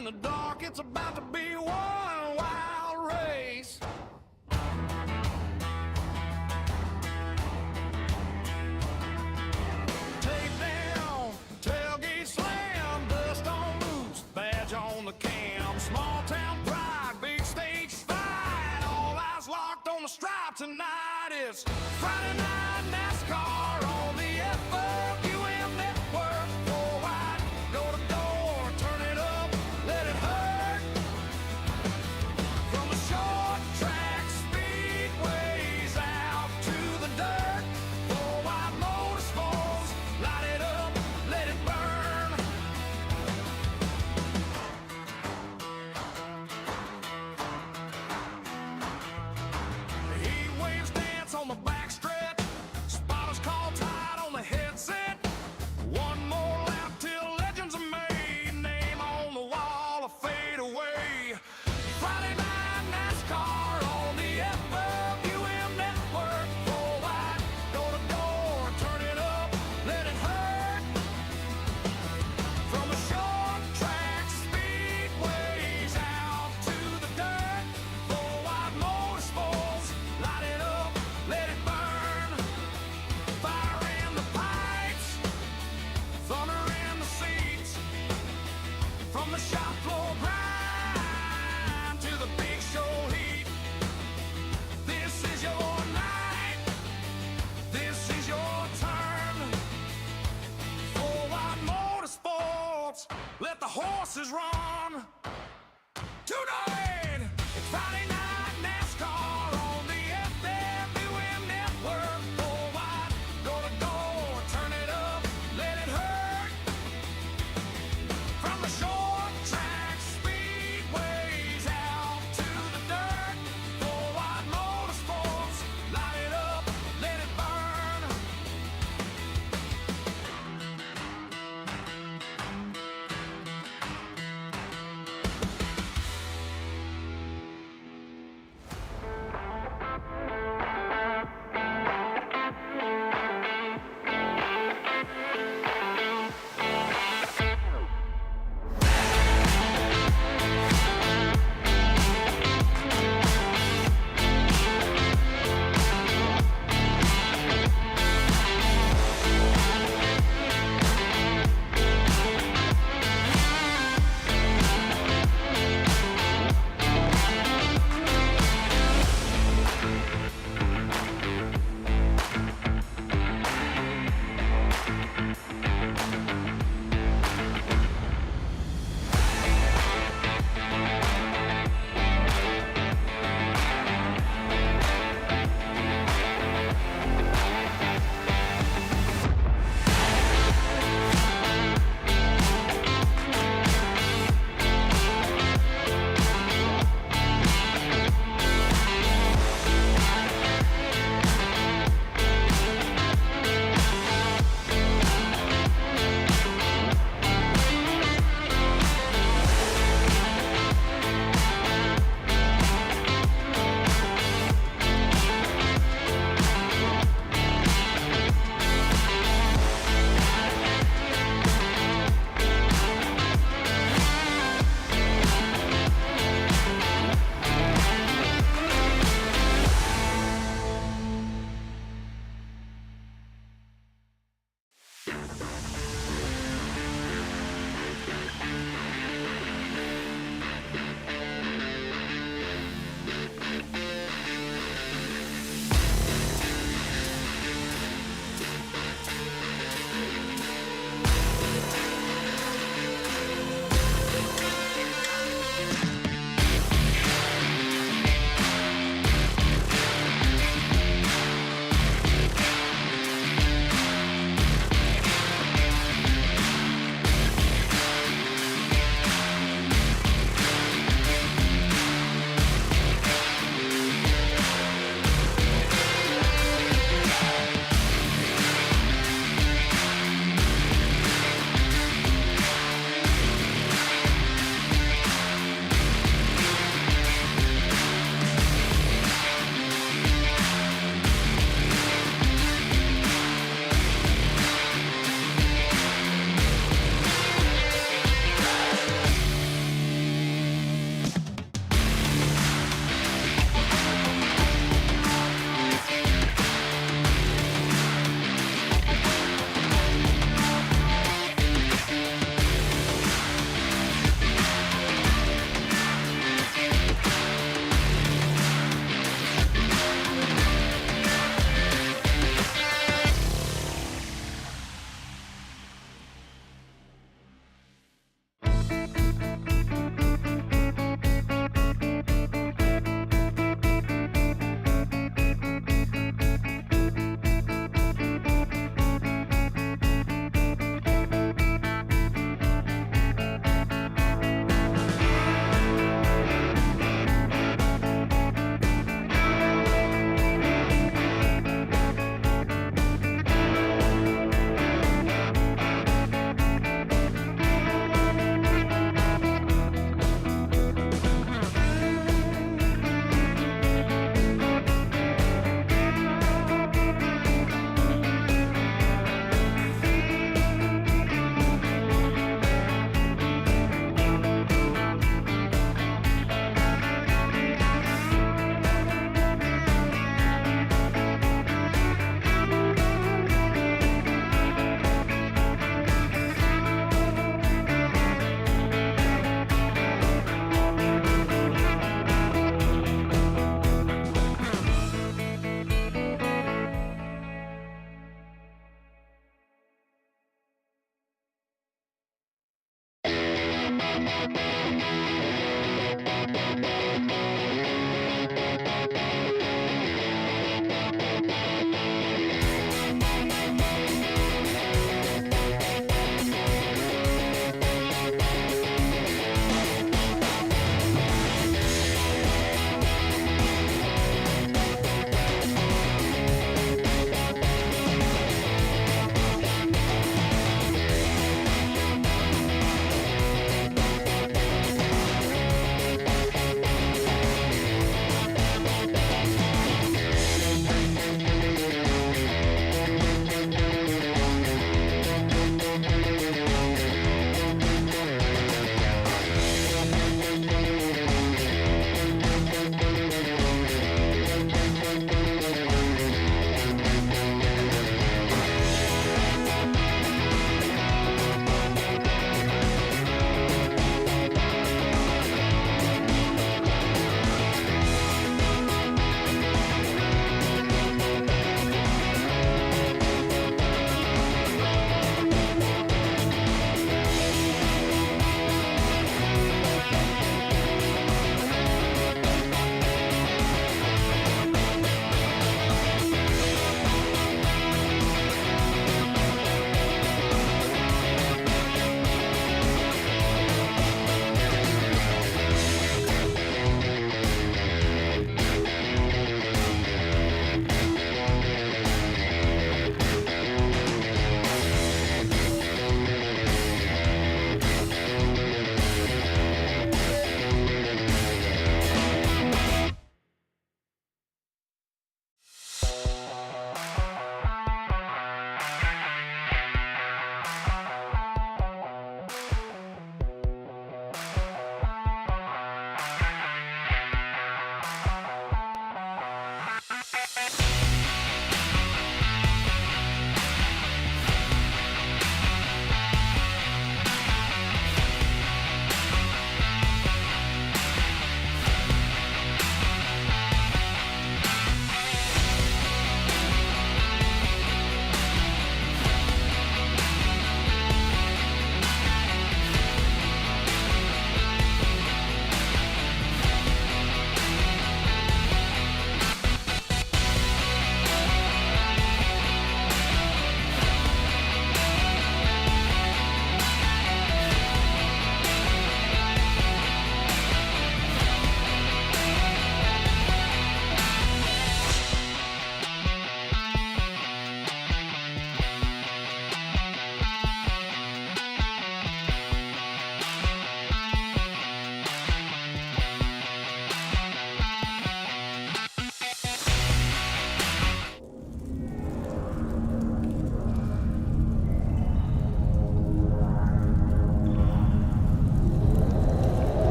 in the dark. It's about to be one wild race. Tape down, tailgate slam, dust on loose, badge on the cam. Small town pride, big stage fight. All eyes locked on the stripe tonight. It's Friday night NASCAR on the FWM network. Four wide, door to door, turn it up, let it hurt. From the short track speedways out to the dirt. Four wide motorsports, light it up, let it burn. The heat waves dance on the backstretch. Spotters call tied on the headset. One more lap till legends are made. Name on the wall, a fade away. Friday night NASCAR on the FWM network. Four wide, door to door, turn it up, let it hurt. From the short track speedways out to the dirt. Four wide motorsports, light it up, let it burn. Fire in the pipes, thunder in the seats. From the shop floor grind to the big show heat. This is your night, this is your turn. Four wide motorsports, let the horses run. Tonight, it's Friday night NASCAR on the FWM network. Four wide, door to door, turn it up, let it hurt. From the short track speedways out to the dirt. Four wide motorsports, light it up, let it burn.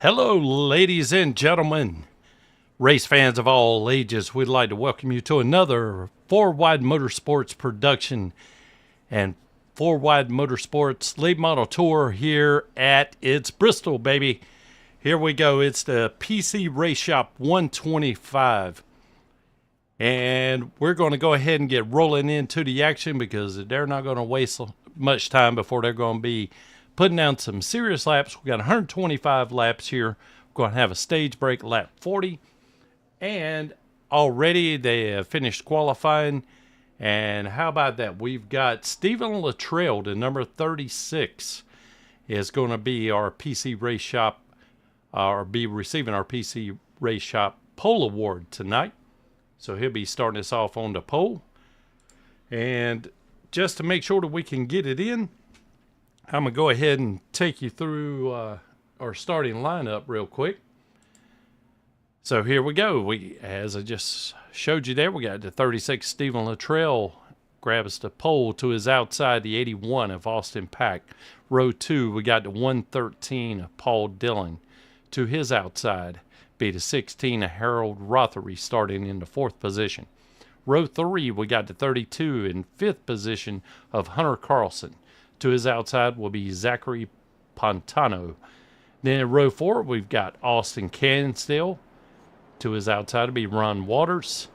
Hello, ladies and gentlemen, race fans of all ages. We'd like to welcome you to another 4Wide Motorsports production and 4Wide Motorsports late model tour here at its Bristol, baby. Here we go. It's the PC Race Shop 125. And we're going to go ahead and get rolling into the action because they're not going to waste much time before they're going to be putting down some serious laps. We've got 125 laps here. We're going to have a stage break lap 40. And already they have finished qualifying. And how about that? We've got Stephen Luttrell, the number 36, is going to be our PC Race Shop, or be receiving our PC Race Shop pole award tonight. So he'll be starting us off on the pole. And just to make sure that we can get it in, I'm going to go ahead and take you through our starting lineup real quick. So here we go. As I just showed you there, we got the 36 Stephen Luttrell grabs the pole to his outside, the 81 of Austin Pack. Row 2, we got the 113 of Paul Dillon to his outside. Be the 16 of Harold Rothery starting in the 4th position. Row 3, we got the 32 in 5th position of Hunter Carlson. To his outside will be Zachary Pontano. Then in row 4, we've got Austin Cansdale. To his outside will be Ron Waters.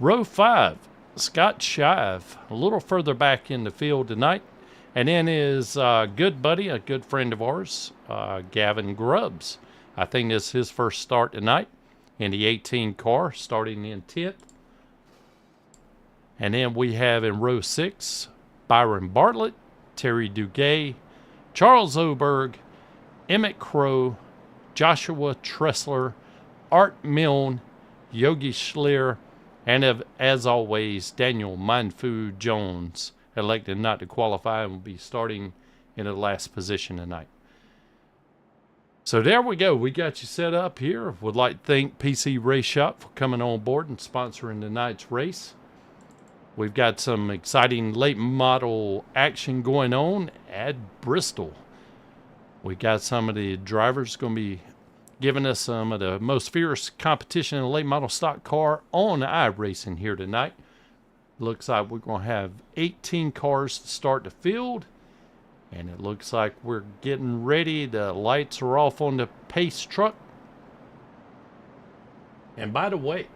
Row 5, Scott Shive, a little further back in the field tonight. And then his good buddy, a good friend of ours, Gavin Grubbs. I think this is his first start tonight in the 18 car, starting in 10th. And then we have in row 6, Byron Bartlett, Terry Duguay, Charles Oberg, Emmett Crow, Joshua Tressler, Art Milne, Yogi Schleer, and as always, Daniel Mindfu Jones, elected not to qualify and will be starting in the last position tonight. So there we go. We got you set up here. Would like to thank PC Race Shop for coming on board and sponsoring tonight's race. We've got some exciting late model action going on at Bristol. We got some of the drivers going to be giving us some of the most fierce competition in a late model stock car on iRacing here tonight. Looks like we're going to have 18 cars to start the field. And it looks like we're getting ready. The lights are off on the pace truck. And by the way,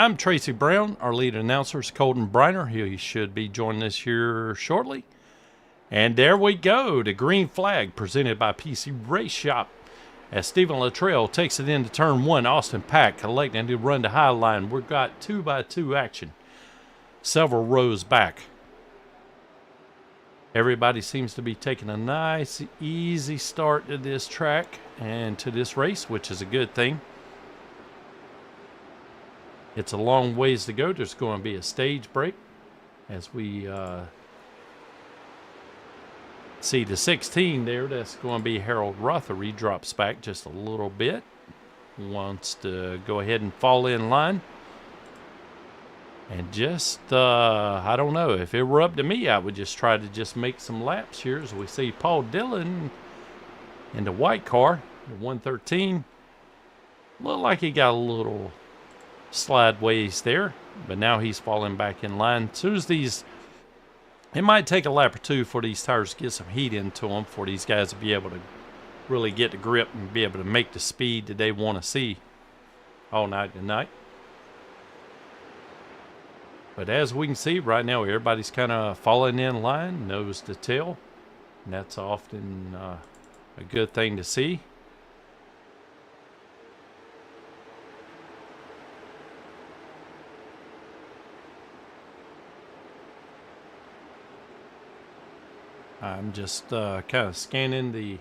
I'm Tracy Brown. Our lead announcer is Colton Briner. He should be joining us here shortly. And there we go. The green flag presented by PC Race Shop. As Stephen Luttrell takes it into turn 1, Austin Pack electing to run the high line. We've got 2x2 action several rows back. Everybody seems to be taking a nice, easy start to this track and to this race, which is a good thing. It's a long ways to go. There's going to be a stage break as we see the 16 there. That's going to be Harold Rothery. Drops back just a little bit. Wants to go ahead and fall in line. And just, I don't know. If it were up to me, I would just try to just make some laps here as we see Paul Dillon in the white car, the 113. Looked like he got a little slide ways there, but now he's falling back in line. As soon as these, it might take a lap or two for these tires to get some heat into them for these guys to be able to really get the grip and be able to make the speed that they want to see all night tonight. But as we can see right now, everybody's kind of falling in line, nose to tail. And that's often a good thing to see. I'm just kind of scanning the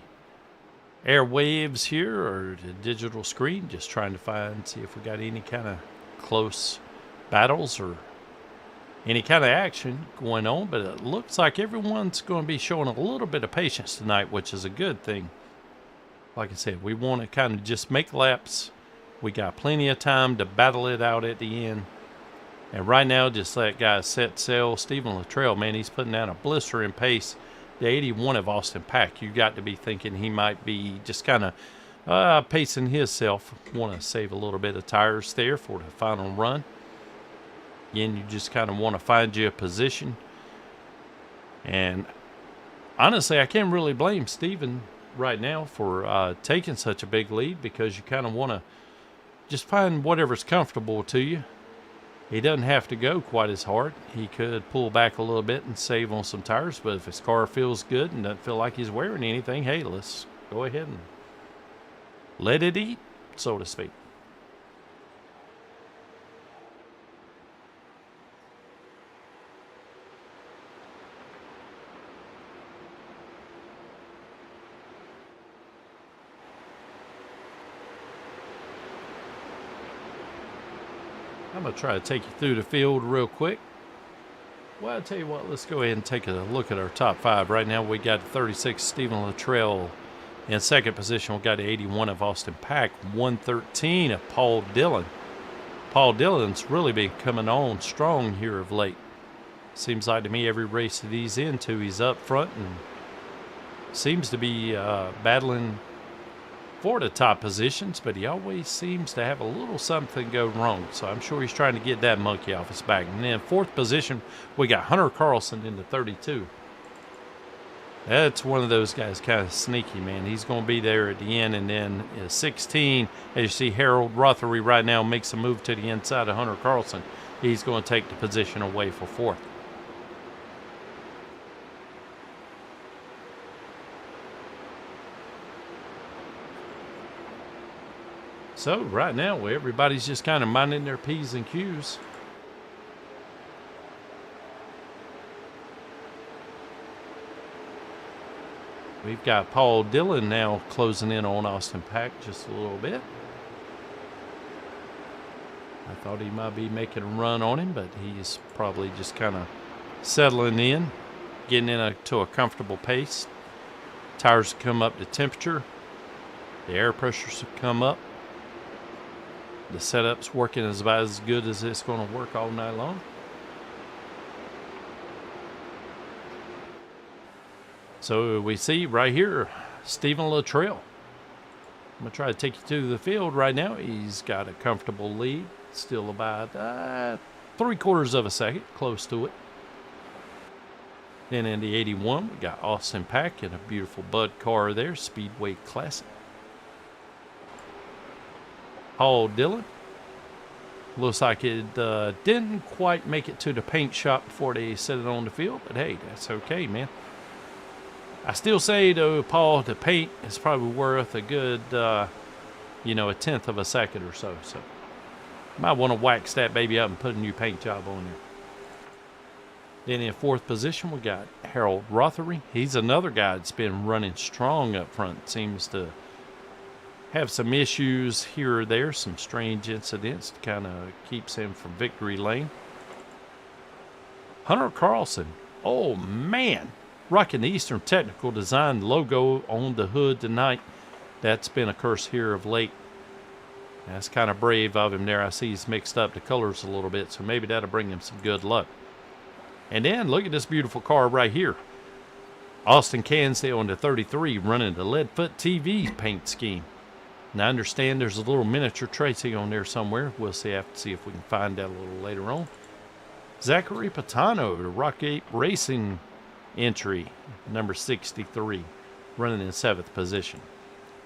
airwaves here, or the digital screen, just trying to see if we got any kind of close battles or any kind of action going on. But it looks like everyone's going to be showing a little bit of patience tonight, which is a good thing. Like I said, we want to kind of just make laps. We got plenty of time to battle it out at the end. And right now, just let guys set sail. Stephen Luttrell, man, he's putting down a blistering pace. The 81 of Austin Pack, you got to be thinking he might be just kind of Pacing himself. Want to save a little bit of tires there for the final run. Again, you just kind of want to find you a position. And honestly, I can't really blame Steven right now for taking such a big lead, because you kind of want to just find whatever's comfortable to you. He doesn't have to go quite as hard. He could pull back a little bit and save on some tires, but if his car feels good and doesn't feel like he's wearing anything, hey, let's go ahead and let it eat, so to speak. I'm going to try to take you through the field real quick. Well, I'll tell you what, let's go ahead and take a look at our top five. Right now, we got 36, Stephen Luttrell. In second position, we got 81 of Austin Pack, 113 of Paul Dillon. Paul Dillon's really been coming on strong here of late. Seems like to me every race that he's into, he's up front and seems to be battling for the top positions, but he always seems to have a little something go wrong. So I'm sure he's trying to get that monkey off his back. And then fourth position, we got Hunter Carlson in the 32. That's one of those guys, kind of sneaky, man. He's going to be there at the end. And then 16, as you see, Harold Rothery right now makes a move to the inside of Hunter Carlson. He's going to take the position away for fourth. So right now, everybody's just kind of minding their P's and Q's. We've got Paul Dillon now closing in on Austin Pack just a little bit. I thought he might be making a run on him, but he's probably just kind of settling in, getting into a comfortable pace. Tires come up to temperature. The air pressures have come up. The setup's working about as good as it's going to work all night long. So we see right here, Stephen Luttrell. I'm going to try to take you to the field right now. He's got a comfortable lead. Still about 3/4 of a second, close to it. Then in the 81, we got Austin Pack in a beautiful Bud car there, Speedway Classic. Paul Dillon. Looks like it didn't quite make it to the paint shop before they set it on the field, but hey, that's okay, man. I still say, though, Paul, the paint is probably worth a good, a 1/10 of a second or so. So, might want to wax that baby up and put a new paint job on there. Then in fourth position, we got Harold Rothery. He's another guy that's been running strong up front. Seems to have some issues here or there, some strange incidents that kind of keeps him from victory lane. Hunter Carlson, oh man, rocking the Eastern Technical Design logo on the hood tonight. That's been a curse here of late. That's kind of brave of him there. I see he's mixed up the colors a little bit, so maybe that'll bring him some good luck. And then look at this beautiful car right here. Austin Cansdale in the 33 running the Leadfoot TV paint scheme. Now I understand there's a little miniature Tracy on there somewhere. We'll have to see if we can find that a little later on. Zachary Patano, the Rockgate Racing entry, number 63, running in 7th position.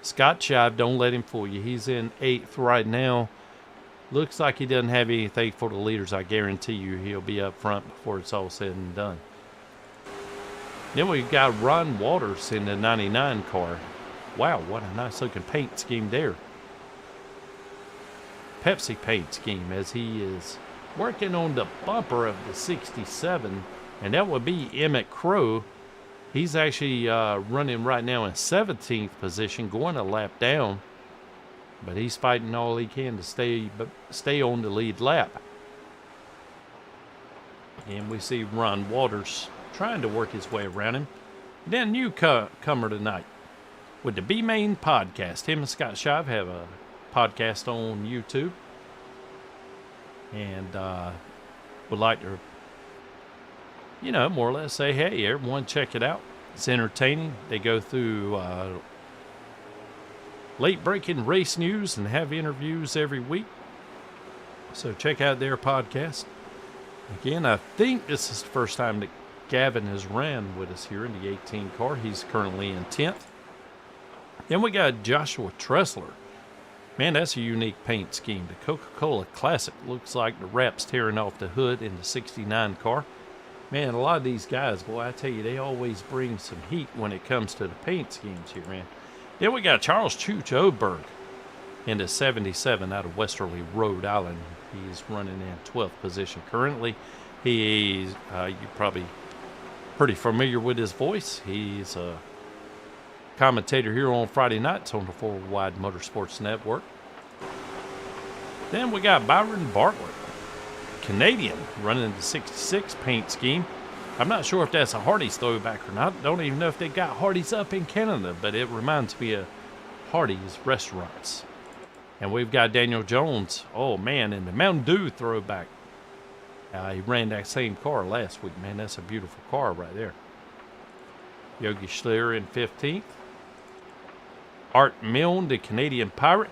Scott Shive, don't let him fool you. He's in 8th right now. Looks like he doesn't have anything for the leaders. I guarantee you he'll be up front before it's all said and done. Then we've got Ron Waters in the 99 car. Wow, what a nice looking paint scheme there. Pepsi paint scheme, as he is working on the bumper of the 67, and that would be Emmett Crow. He's actually running right now in 17th position, going a lap down, but he's fighting all he can to stay on the lead lap. And we see Ron Waters trying to work his way around him. Then newcomer tonight with the B-Main podcast. Him and Scott Shive have a podcast on YouTube, and would like to, more or less say, hey, everyone check it out. It's entertaining. They go through late breaking race news and have interviews every week. So check out their podcast. Again, I think this is the first time that Gavin has ran with us here in the 18 car. He's currently in 10th. Then we got Joshua Tressler. Man, that's a unique paint scheme. The Coca-Cola Classic looks like the wrap's tearing off the hood in the 69 car. Man, a lot of these guys, boy, I tell you, they always bring some heat when it comes to the paint schemes here, man. Then we got Charles Chooch Oberg in the 77 out of Westerly, Rhode Island. He's running in 12th position currently. He's, you're probably pretty familiar with his voice. He's a commentator here on Friday nights on the 4 Wide Motorsports Network. Then we got Byron Bartlett, Canadian, running the 66 paint scheme. I'm not sure if that's a Hardee's throwback or not. Don't even know if they got Hardee's up in Canada, but it reminds me of Hardee's restaurants. And we've got Daniel Jones, oh man, in the Mountain Dew throwback. He ran that same car last week, man. That's a beautiful car right there. Yogi Schleer in 15th. Art Milne, the Canadian Pirate.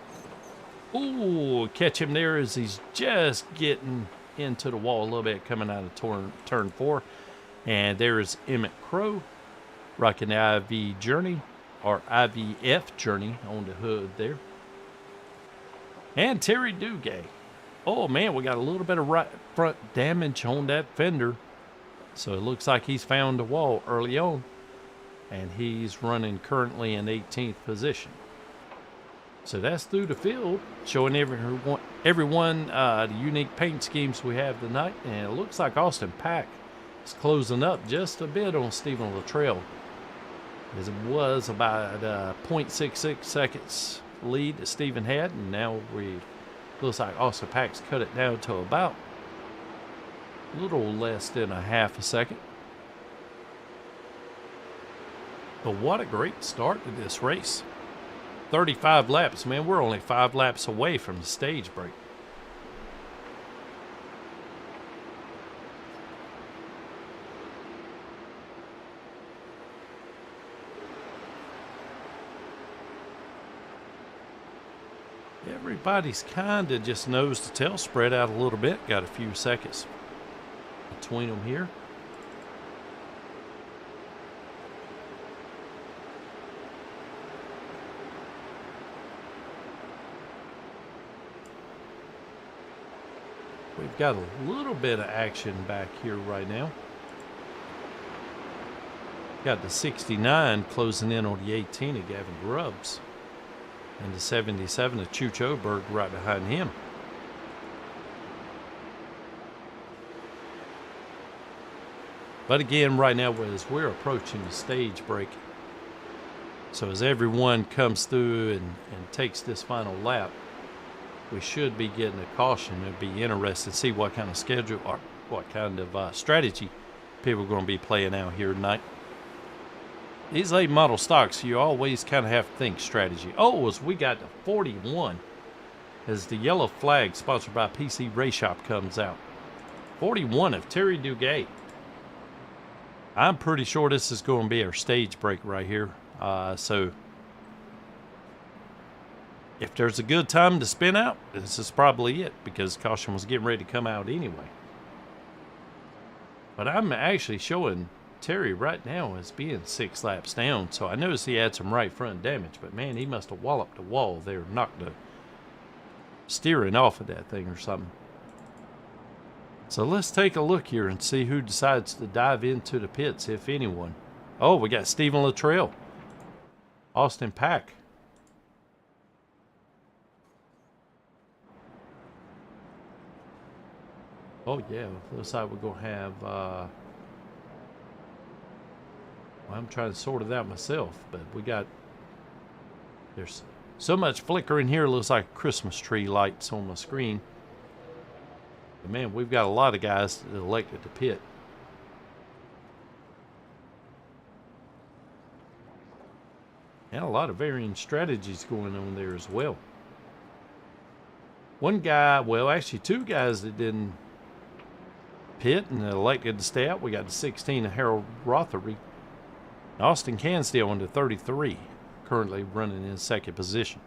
Ooh, catch him there as he's just getting into the wall a little bit coming out of turn 4. And there is Emmett Crow rocking the IV Journey, or IVF Journey on the hood there. And Terry Duguay. Oh man, we got a little bit of right front damage on that fender. So it looks like he's found the wall early on. And he's running currently in 18th position. So that's through the field, showing everyone the unique paint schemes we have tonight. And it looks like Austin Pack is closing up just a bit on Stephen Luttrell, as it was about 0.66 seconds lead that Stephen had, and now looks like Austin Pack's cut it down to about a little less than a half a second. But what a great start to this race. 35 laps, man. We're only 5 laps away from the stage break. Everybody's kind of just nose to tail, spread out a little bit. Got a few seconds between them here. We've got a little bit of action back here right now. Got the 69 closing in on the 18 of Gavin Grubbs. And the 77 of Chooch Oberg right behind him. But again, right now, as we're approaching the stage break, so as everyone comes through and takes this final lap, we should be getting a caution. It'd be interesting to see what kind of schedule or what kind of strategy people are going to be playing out here tonight. These late model stocks, you always kind of have to think strategy. Oh, as we got to 41 as the yellow flag sponsored by PC Race Shop comes out. 41 of Terry Duguay. I'm pretty sure this is going to be our stage break right here. So if there's a good time to spin out, this is probably it, because caution was getting ready to come out anyway. But I'm actually showing Terry right now as being 6 laps down, so I noticed he had some right front damage, but man, he must have walloped the wall there, knocked the steering off of that thing or something. So let's take a look here and see who decides to dive into the pits, if anyone. Oh, we got Stephen Luttrell, Austin Pack. Oh yeah, looks like we're gonna have I'm trying to sort it out myself, but there's so much flickering here, it looks like Christmas tree lights on my screen. But man, we've got a lot of guys that elected to pit. And a lot of varying strategies going on there as well. One guy, well actually 2 guys that didn't pit and elected to stay out. We got the 16 of Harold Rothery. Austin Cansdale into 33, currently running in 2nd position.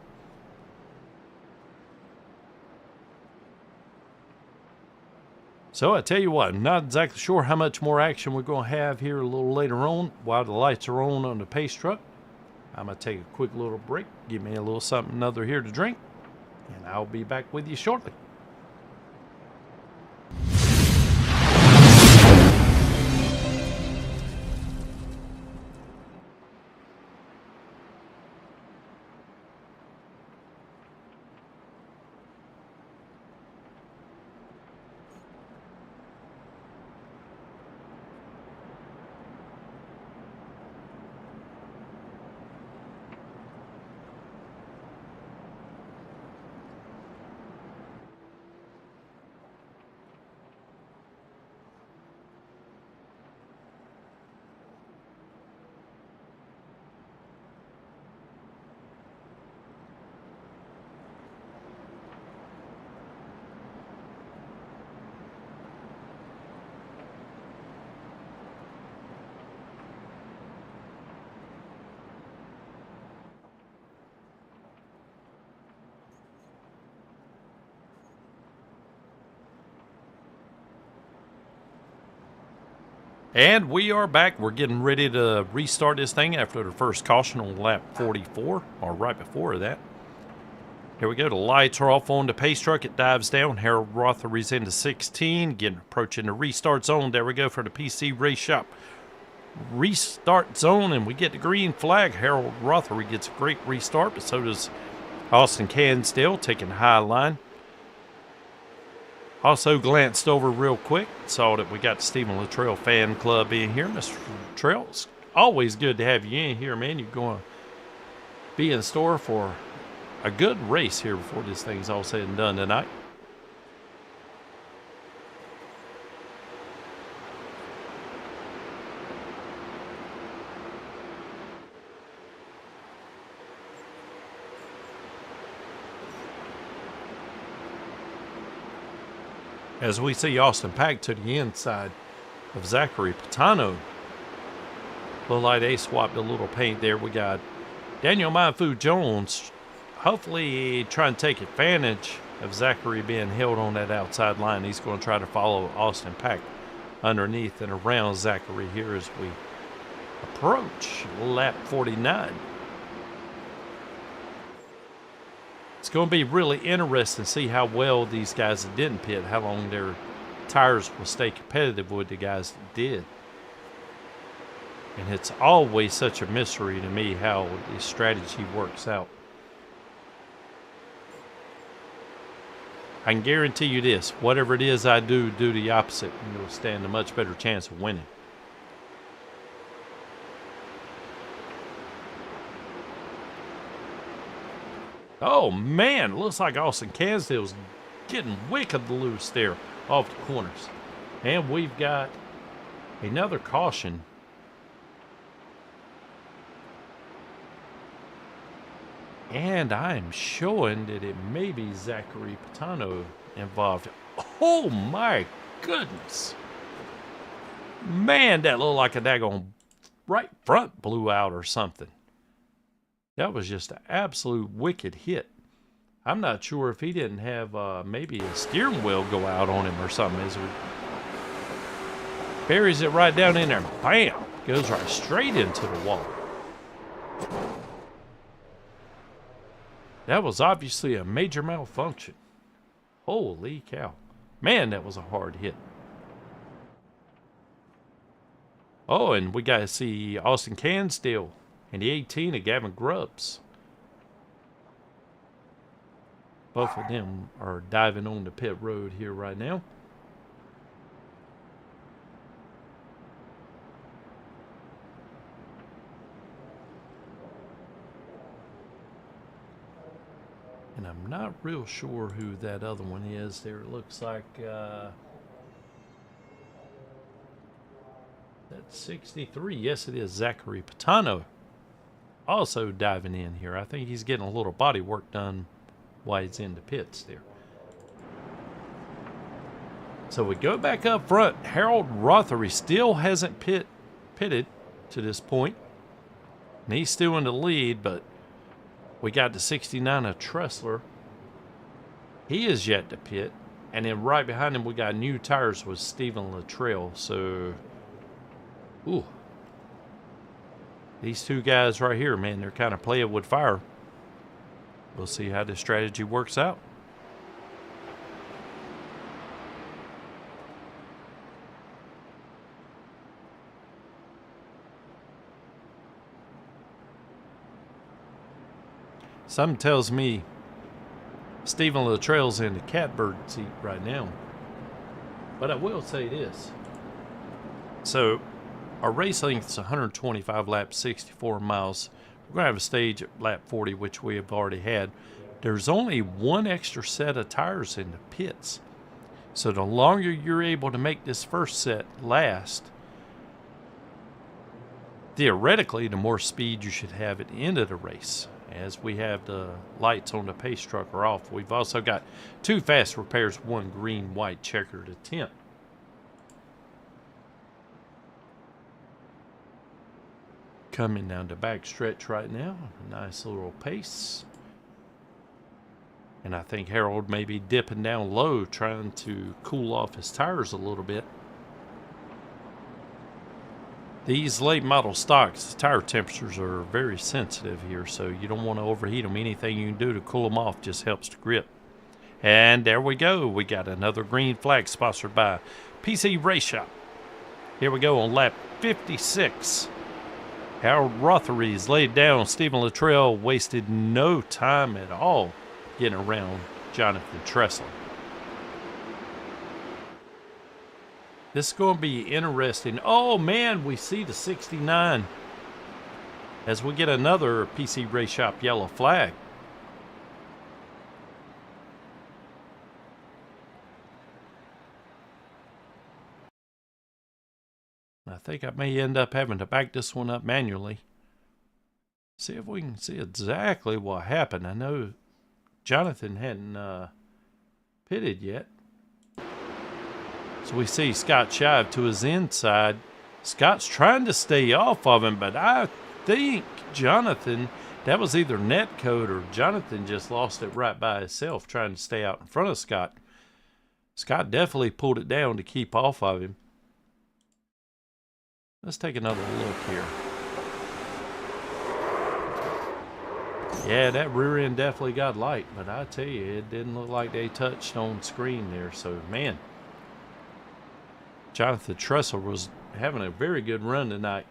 So I tell you what, I'm not exactly sure how much more action we're going to have here a little later on while the lights are on the pace truck. I'm going to take a quick little break, give me a little something other here to drink, and I'll be back with you shortly. And we are back. We're getting ready to restart this thing after the first caution on lap 44, or right before that. Here we go. The lights are off on the pace truck. It dives down. Harold Rothery's into 16, approaching the restart zone. There we go for the PC Race Shop restart zone, and we get the green flag. Harold Rothery gets a great restart, but so does Austin Cansdale, taking the high line. Also glanced over real quick, saw that we got the Stephen Luttrell fan club in here. Mr. Luttrell, it's always good to have you in here, man. You're going to be in store for a good race here before this thing's all said and done tonight. As we see Austin Pack to the inside of Zachary Patano. Look like they swapped a little paint there. We got Daniel Mindfu Jones hopefully trying to take advantage of Zachary being held on that outside line. He's going to try to follow Austin Pack underneath and around Zachary here as we approach lap 49. It's going to be really interesting to see how well these guys that didn't pit, how long their tires will stay competitive with the guys that did. And it's always such a mystery to me how the strategy works out. I can guarantee you this, whatever it is I do the opposite, and you'll stand a much better chance of winning. Oh man, looks like Austin Cansdale's getting wicked loose there off the corners. And we've got another caution. And I'm showing that it may be Zachary Patano involved. Oh my goodness. Man, that looked like a daggone right front blew out or something. That was just an absolute wicked hit. I'm not sure if he didn't have maybe a steering wheel go out on him or something. As he buries it right down in there. Bam! Goes right straight into the wall. That was obviously a major malfunction. Holy cow. Man, that was a hard hit. Oh, and we got to see Austin Cansdale and the 18 of Gavin Grubbs. Both of them are diving on the pit road here right now. And I'm not real sure who that other one is there. It looks like that's 63. Yes, it is Zachary Patano. Also diving in here. I think he's getting a little body work done while he's in the pits there. So we go back up front. Harold Rothery still hasn't pitted to this point. And he's still in the lead, but we got the 69 of Tressler. He is yet to pit. And then right behind him, we got new tires with Stephen Luttrell. So, ooh. These two guys right here, man, they're kind of playing with fire. We'll see how this strategy works out. Something tells me Stephen Luttrell's in the catbird seat right now. But I will say this. So, our race length is 125 laps, 64 miles. We're going to have a stage at lap 40, which we have already had. There's only one extra set of tires in the pits. So the longer you're able to make this first set last, theoretically, the more speed you should have at the end of the race. As we have the lights on the pace truck are off. We've also got two fast repairs, one green, white checkered attempt. Coming down the back stretch right now. Nice little pace. And I think Harold may be dipping down low, trying to cool off his tires a little bit. These late model stocks, tire temperatures are very sensitive here, so you don't want to overheat them. Anything you can do to cool them off just helps the grip. And there we go. We got another green flag sponsored by PC Race Shop. Here we go on lap 56. Harold Rothery's laid down. Stephen Luttrell wasted no time at all getting around Jonathan Tressler. This is going to be interesting. Oh, man, we see the 69 as we get another PC Race Shop yellow flag. I think I may end up having to back this one up manually. See if we can see exactly what happened. I know Jonathan hadn't pitted yet. So we see Scott Shive to his inside. Scott's trying to stay off of him, but I think Jonathan, that was either net code or Jonathan just lost it right by himself trying to stay out in front of Scott. Scott definitely pulled it down to keep off of him. Let's take another look here. Yeah, that rear end definitely got light, but I tell you, it didn't look like they touched on screen there. So, man, Jonathan Tressler was having a very good run tonight.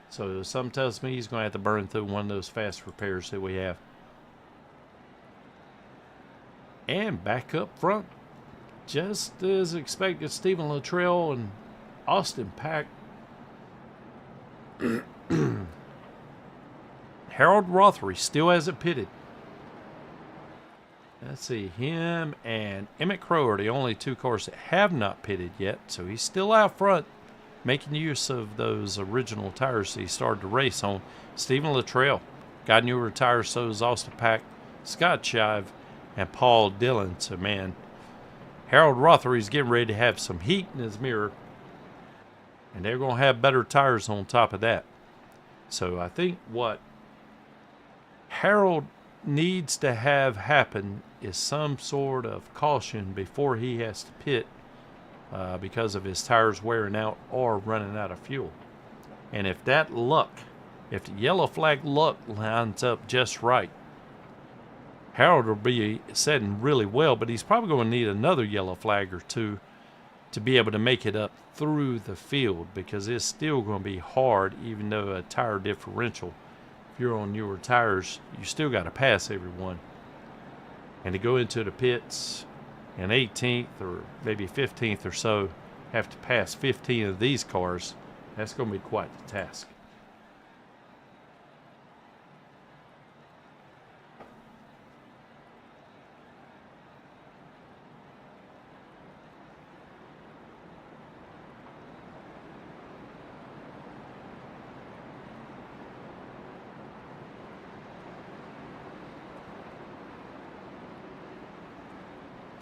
So, something tells me he's going to have to burn through one of those fast repairs that we have. And back up front, just as expected, Stephen Luttrell and Austin Pack. Harold Rothery still hasn't pitted. Let's see, him and Emmett Crow are the only two cars that have not pitted yet. So he's still out front, making use of those original tires that he started the race on. Stephen Luttrell got newer tires, so does Austin Pack, Scott Shive, and Paul Dillon. So, man, Harold Rothery's getting ready to have some heat in his mirror. And they're going to have better tires on top of that. So I think what Harold needs to have happen is some sort of caution before he has to pit because of his tires wearing out or running out of fuel. And if that luck, if the yellow flag luck lines up just right, Harold will be setting really well, but he's probably going to need another yellow flag or two to be able to make it up through the field, because it's still going to be hard, even though a tire differential, if you're on newer tires, you still got to pass everyone. And to go into the pits in 18th or maybe 15th or so, have to pass 15 of these cars, that's going to be quite the task.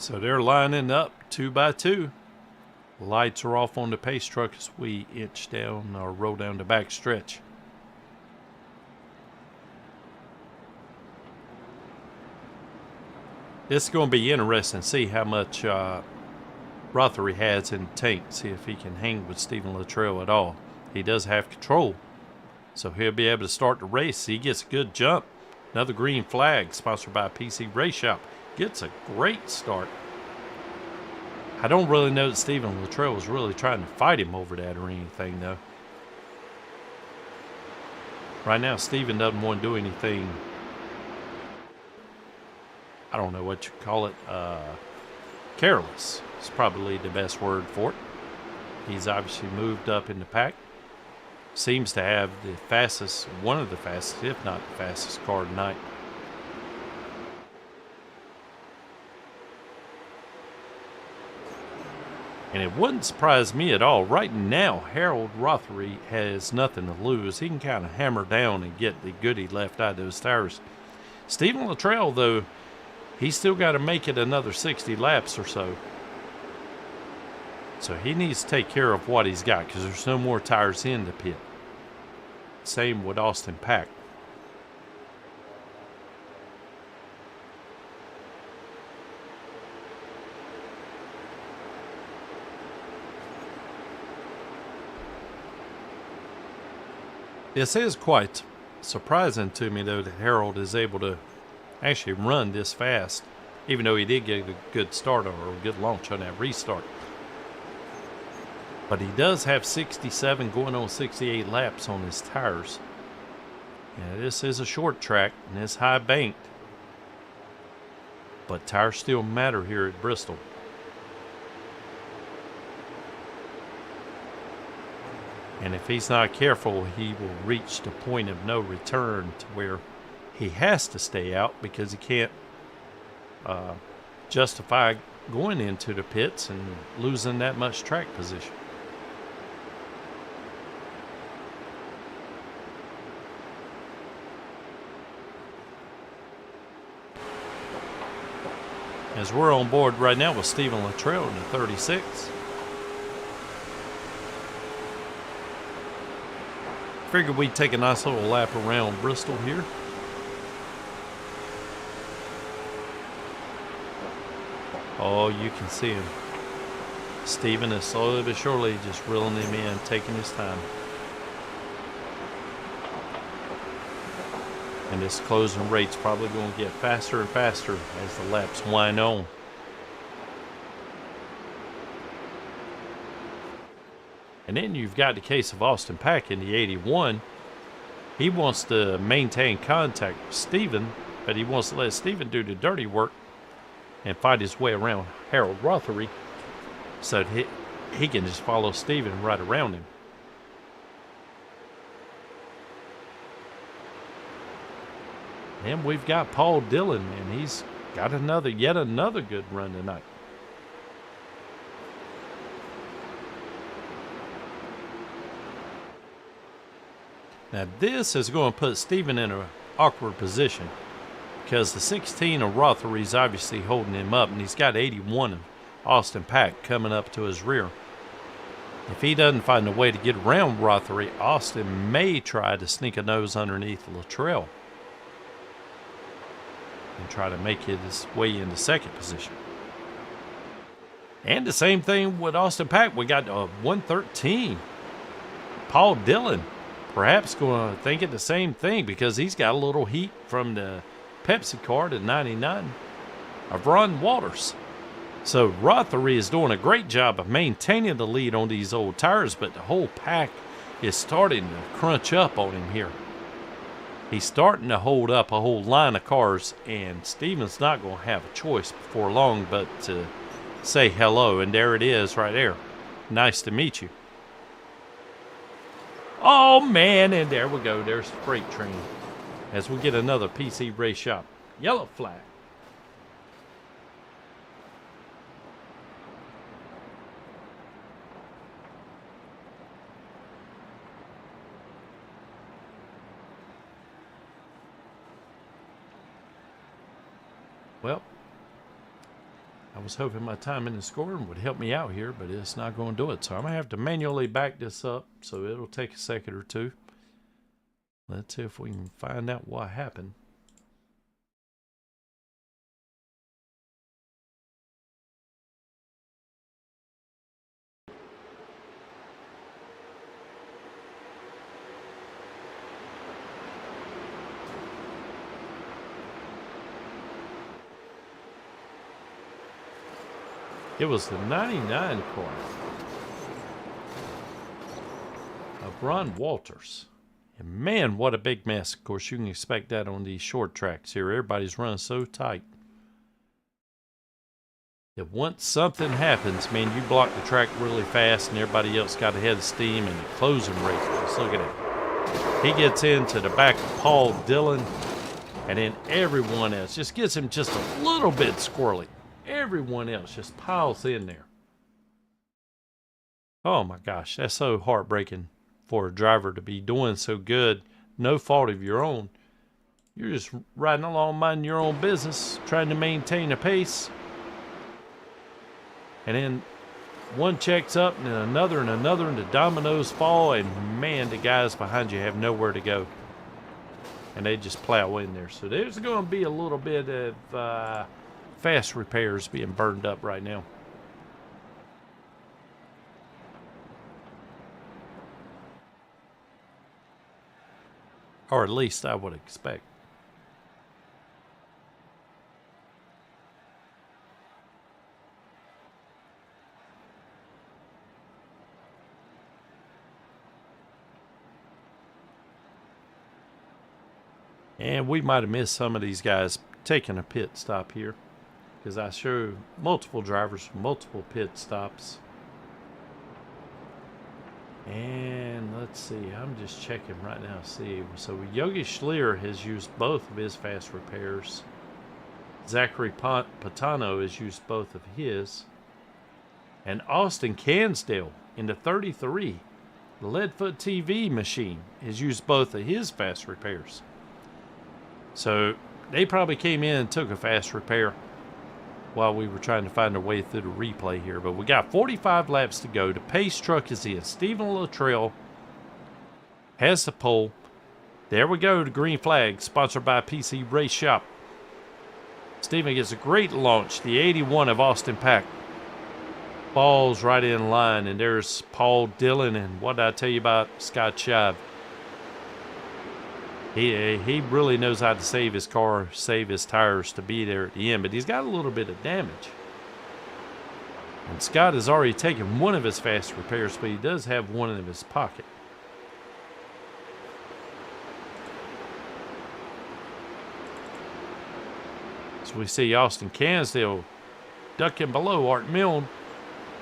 So they're lining up 2 by 2. Lights are off on the pace truck as we inch down or roll down the back stretch. This is going to be interesting to see how much Rothery has in the tank. See if he can hang with Stephen Luttrell at all. He does have control, so he'll be able to start the race. He gets a good jump. Another green flag, sponsored by PC Race Shop. Gets a great start. I don't really know that Stephen Luttrell was really trying to fight him over that or anything, though. Right now, Stephen doesn't want to do anything. I don't know what you call it. Careless is probably the best word for it. He's obviously moved up in the pack. Seems to have the fastest, one of the fastest, if not the fastest car tonight. And it wouldn't surprise me at all. Right now, Harold Rothery has nothing to lose. He can kind of hammer down and get the goodie left out of those tires. Stephen Luttrell, though, he's still got to make it another 60 laps or so. So he needs to take care of what he's got because there's no more tires in the pit. Same with Austin Pack. This is quite surprising to me, though, that Harold is able to actually run this fast, even though he did get a good start or a good launch on that restart. But he does have 67 going on 68 laps on his tires. Yeah, this is a short track and it's high banked, but tires still matter here at Bristol. And if he's not careful, he will reach the point of no return to where he has to stay out because he can't justify going into the pits and losing that much track position. As we're on board right now with Stephen Luttrell in the 36. Figured we'd take a nice little lap around Bristol here. Oh, you can see him. Stephen is slowly but surely just reeling him in, taking his time. And this closing rate's probably going to get faster and faster as the laps wind on. And then you've got the case of Austin Pack in the 81. He wants to maintain contact with Stephen, but he wants to let Stephen do the dirty work and fight his way around Harold Rothery so that he can just follow Stephen right around him. And we've got Paul Dillon, and he's got yet another good run tonight. Now this is going to put Stephen in an awkward position because the 16 of Rothery's obviously holding him up, and he's got 81 of Austin Pack coming up to his rear. If he doesn't find a way to get around Rothery, Austin may try to sneak a nose underneath Luttrell and try to make his way into second position. And the same thing with Austin Pack. We got 113. Paul Dillon perhaps going to think of the same thing because he's got a little heat from the Pepsi card at 99 of Ron Waters. So Rothery is doing a great job of maintaining the lead on these old tires, but the whole pack is starting to crunch up on him here. He's starting to hold up a whole line of cars, and Stephen's not going to have a choice before long but to say hello. And there it is right there. Nice to meet you. Oh, man, and there we go. There's the freight train as we get another PC Race Shop yellow flag. Well, I was hoping my timing and scoring would help me out here, but it's not going to do it. So I'm going to have to manually back this up, so it'll take a second or two. Let's see if we can find out what happened. It was the 99 car of Ron Walters. And man, what a big mess. Of course, you can expect that on these short tracks here. Everybody's running so tight that once something happens, man, you block the track really fast and everybody else got ahead of steam in the closing race. Just look at it. He gets into the back of Paul Dillon, and then everyone else just gets him just a little bit squirrely. Everyone else just piles in there. Oh my gosh, that's so heartbreaking for a driver to be doing so good, no fault of your own. You're just riding along minding your own business, trying to maintain a pace. And then one checks up and then another and another and the dominoes fall, and man, the guys behind you have nowhere to go. And they just plow in there. So there's going to be a little bit of fast repairs being burned up right now. Or at least I would expect. And we might have missed some of these guys taking a pit stop here, because I show multiple drivers from multiple pit stops. And let's see, I'm just checking right now to see. So Yogi Schleer has used both of his fast repairs. Zachary Patano has used both of his. And Austin Cansdale in the 33, the Leadfoot TV machine, has used both of his fast repairs. So they probably came in and took a fast repair while we were trying to find our way through the replay here. But we got 45 laps to go. The pace truck is in. Stephen Luttrell has the pole. There we go, the green flag, sponsored by PC Race Shop. Stephen gets a great launch. The 81 of Austin Pack falls right in line. And there's Paul Dillon. And what did I tell you about Scott Shive? He really knows how to save his car, save his tires to be there at the end, but he's got a little bit of damage. And Scott has already taken one of his fast repairs, but he does have one in his pocket. So we see Austin Cansdale ducking below Art Milne,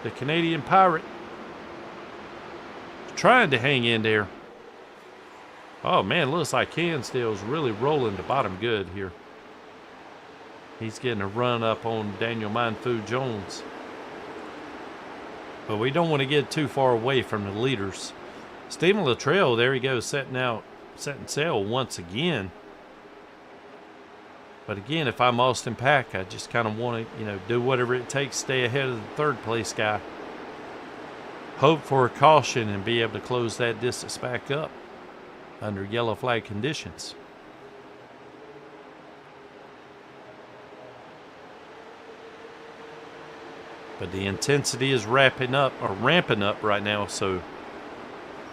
the Canadian Pirate, trying to hang in there. Oh man, looks like Cansdale's really rolling the bottom good here. He's getting a run up on Daniel Mindfood Jones. But we don't want to get too far away from the leaders. Stephen Luttrell, there he goes, setting sail once again. But again, if I'm Austin Pack, I just kind of want to, do whatever it takes to stay ahead of the third place guy. Hope for a caution and be able to close that distance back up under yellow flag conditions. But the intensity is ramping up right now, so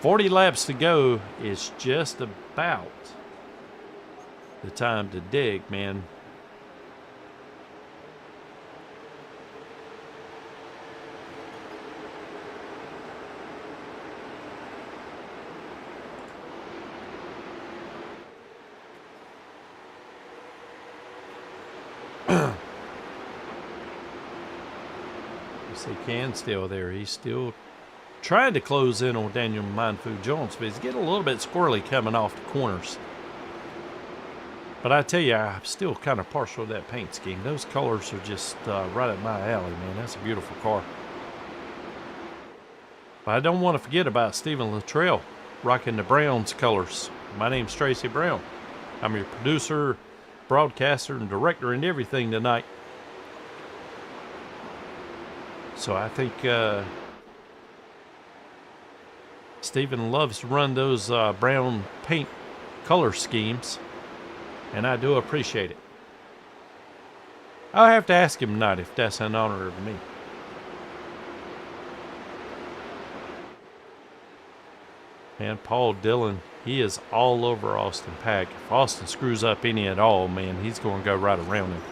40 laps to go is just about the time to dig, man. See Cansdale there. He's still trying to close in on Daniel Mindfood Jones, but he's getting a little bit squirrely coming off the corners. But I tell you, I'm still kind of partial to that paint scheme. Those colors are just right up my alley, man. That's a beautiful car. But I don't want to forget about Stephen Luttrell rocking the Browns colors. My name's Tracy Brown. I'm your producer, broadcaster, and director and everything tonight. So I think Stephen loves to run those brown paint color schemes, and I do appreciate it. I'll have to ask him tonight if that's an honor of me. And Paul Dillon, he is all over Austin Pack. If Austin screws up any at all, man, he's going to go right around him.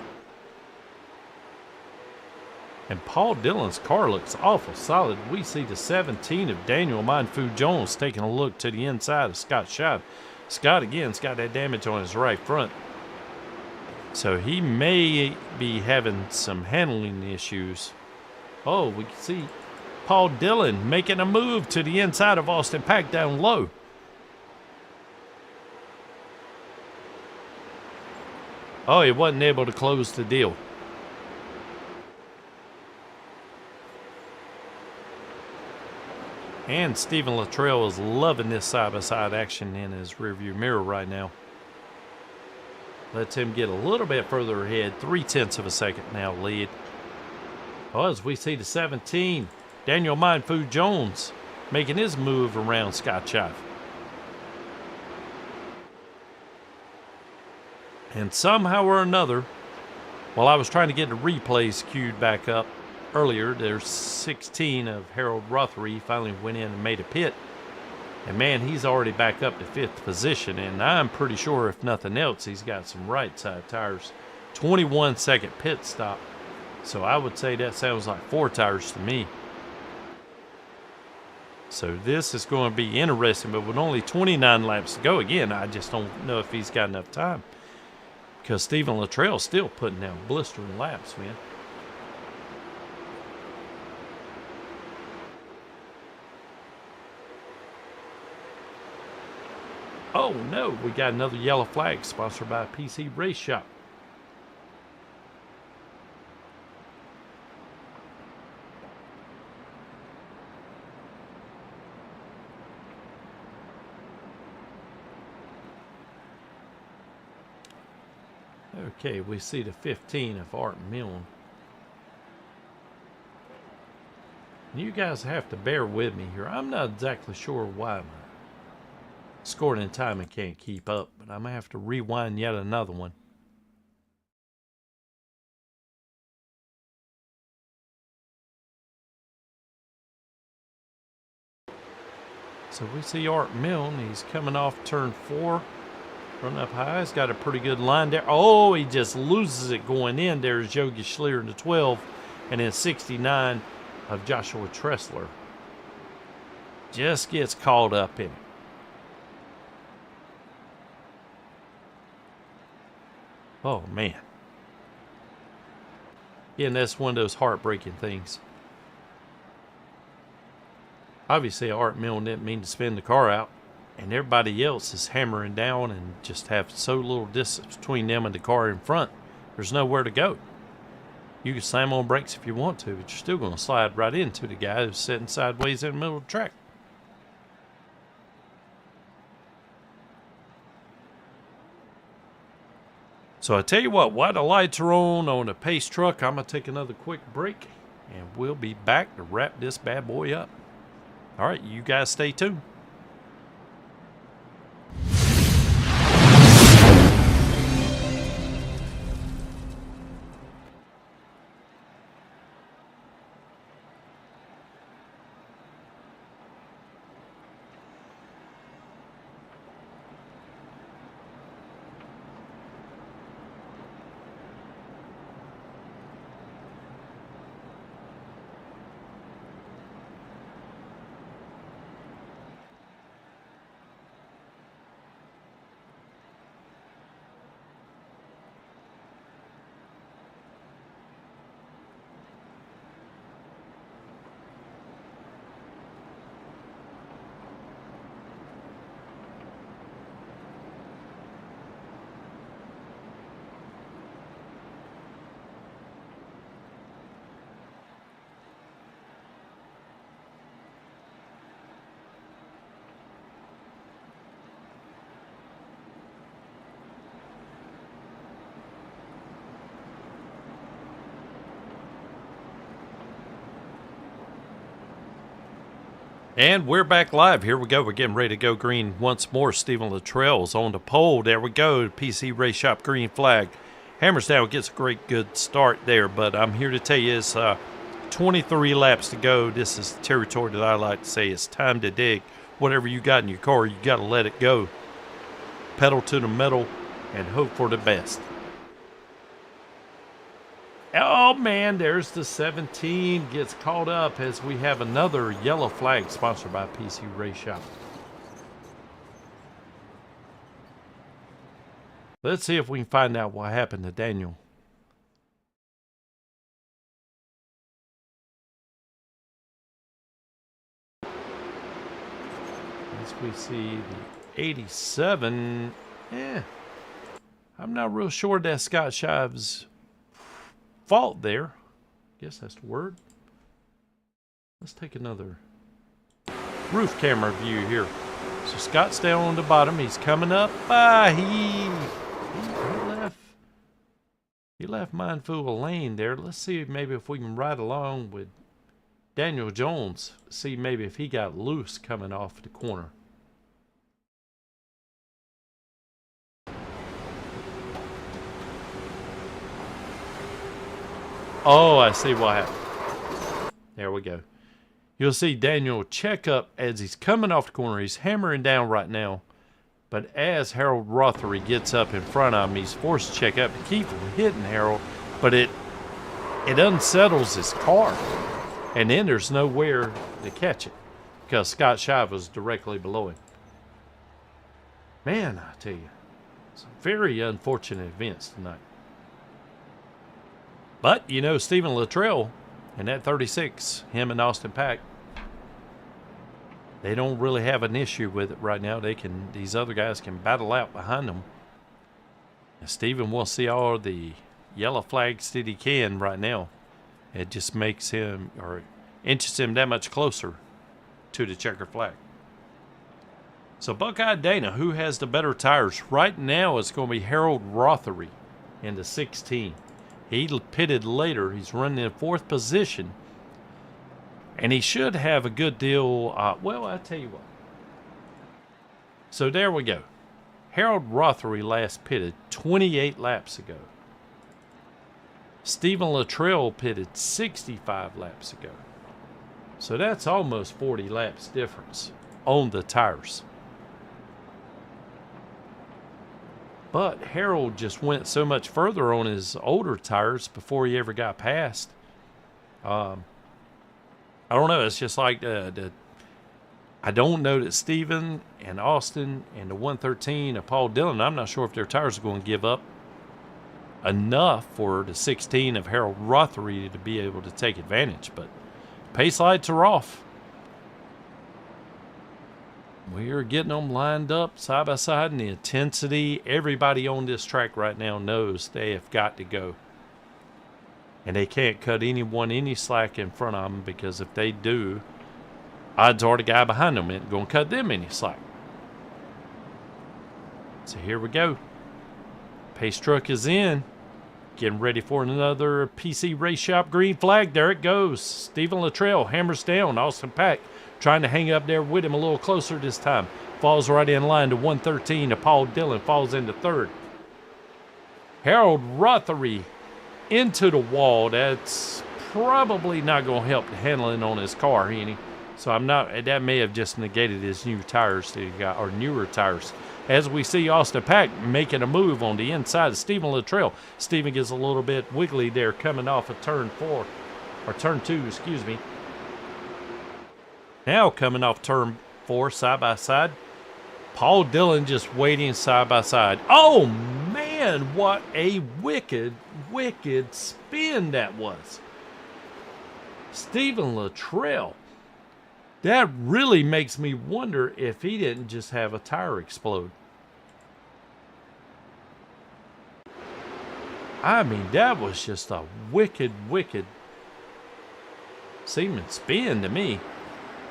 And Paul Dillon's car looks awful solid. We see the 17 of Daniel Mindfu Jones taking a look to the inside of Scott Schott. Scott, again's got that damage on his right front. So he may be having some handling issues. Oh, we can see Paul Dillon making a move to the inside of Austin Pack down low. Oh, he wasn't able to close the deal. And Stephen Luttrell is loving this side-by-side action in his rearview mirror right now. Lets him get a little bit further ahead. 0.3 of a second now lead. Oh, as we see the 17, Daniel Mindfu Jones making his move around Scott Schott. And somehow or another, while I was trying to get the replays queued back up earlier, there's 16 of Harold Rothery finally went in and made a pit. And man, he's already back up to 5th position. And I'm pretty sure, if nothing else, he's got some right side tires. 21-second pit stop. So I would say that sounds like 4 tires to me. So this is going to be interesting. But with only 29 laps to go, again, I just don't know if he's got enough time. Because Stephen Luttrell's still putting down blistering laps, man. Oh no, we got another yellow flag sponsored by PC Race Shop. Okay, we see the 15 of Art Milne. You guys have to bear with me here. I'm not exactly sure why my scoring in time and can't keep up, but I'm gonna have to rewind yet another one. So we see Art Milne. He's coming off turn 4, running up high. He's got a pretty good line there. Oh, he just loses it going in. There's Yogi Schlier in the 12, and then 69 of Joshua Tressler. Just gets caught up in it. Oh, man. Again, that's one of those heartbreaking things. Obviously, Art Milne didn't mean to spin the car out, and everybody else is hammering down and just have so little distance between them and the car in front. There's nowhere to go. You can slam on brakes if you want to, but you're still going to slide right into the guy who's sitting sideways in the middle of the track. So I tell you what, while the lights are on the pace truck, I'm going to take another quick break, and we'll be back to wrap this bad boy up. All right, you guys stay tuned. And we're back live. Here we go. We're getting ready to go green once more. Stephen Luttrell's on the pole. There we go. PC Race Shop green flag. Hammersdown gets a great good start there, but I'm here to tell you it's 23 laps to go. This is the territory that I like to say it's time to dig. Whatever you got in your car, you got to let it go. Pedal to the metal and hope for the best. Oh, Oh, man, there's the 17. Gets caught up as we have another yellow flag sponsored by PC Race Shop. Let's see if we can find out what happened to Daniel. As we see the 87. I'm not real sure that's Scott Shive's fault there. Guess that's the word. Let's take another roof camera view here. So Scott's down on the bottom. He's coming up. He left Mindful a lane there. Let's see maybe if we can ride along with Daniel Jones. See maybe if he got loose coming off the corner. Oh, I see what happened. There we go. You'll see Daniel check up as he's coming off the corner. He's hammering down right now. But as Harold Rothery gets up in front of him, he's forced to check up to keep from hitting Harold. But it unsettles his car. And then there's nowhere to catch it because Scott Shive was directly below him. Man, I tell you, some very unfortunate events tonight. But, you know, Stephen Luttrell and that 36, him and Austin Pack, they don't really have an issue with it right now. These other guys can battle out behind them. And Stephen will see all the yellow flags that he can right now. It just makes him, or inches him that much closer to the checker flag. So Buckeye Dana, who has the better tires? Right now it's going to be Harold Rothery in the 16. He pitted later. He's running in 4th position. And he should have a good deal. Well, I'll tell you what. So there we go. Harold Rothery last pitted 28 laps ago. Stephen Luttrell pitted 65 laps ago. So that's almost 40 laps difference on the tires. But Harold just went so much further on his older tires before he ever got past. I don't know. It's just like I don't know that Stephen and Austin and the 113 of Paul Dillon, I'm not sure if their tires are going to give up enough for the 16 of Harold Rothery to be able to take advantage. But pace lights are off. We are getting them lined up side by side, and the intensity, everybody on this track right now knows they have got to go. And they can't cut anyone any slack in front of them, because if they do, odds are the guy behind them isn't going to cut them any slack. So here we go. Pace truck is in. Getting ready for another PC Race Shop green flag. There it goes. Stephen Luttrell hammers down. Austin Pack trying to hang up there with him a little closer this time. Falls right in line to 113 to Paul Dillon. Falls into 3rd. Harold Rothery into the wall. That's probably not going to help the handling on his car, Henny. So that may have just negated his new tires that he got, or newer tires. As we see Austin Pack making a move on the inside of Stephen Luttrell. Stephen gets a little bit wiggly there coming off of turn 2, excuse me. Now coming off turn 4 side by side. Paul Dillon just waiting side by side. Oh man, what a wicked, wicked spin that was. Stephen Luttrell. That really makes me wonder if he didn't just have a tire explode. I mean, that was just a wicked, wicked seeming spin to me.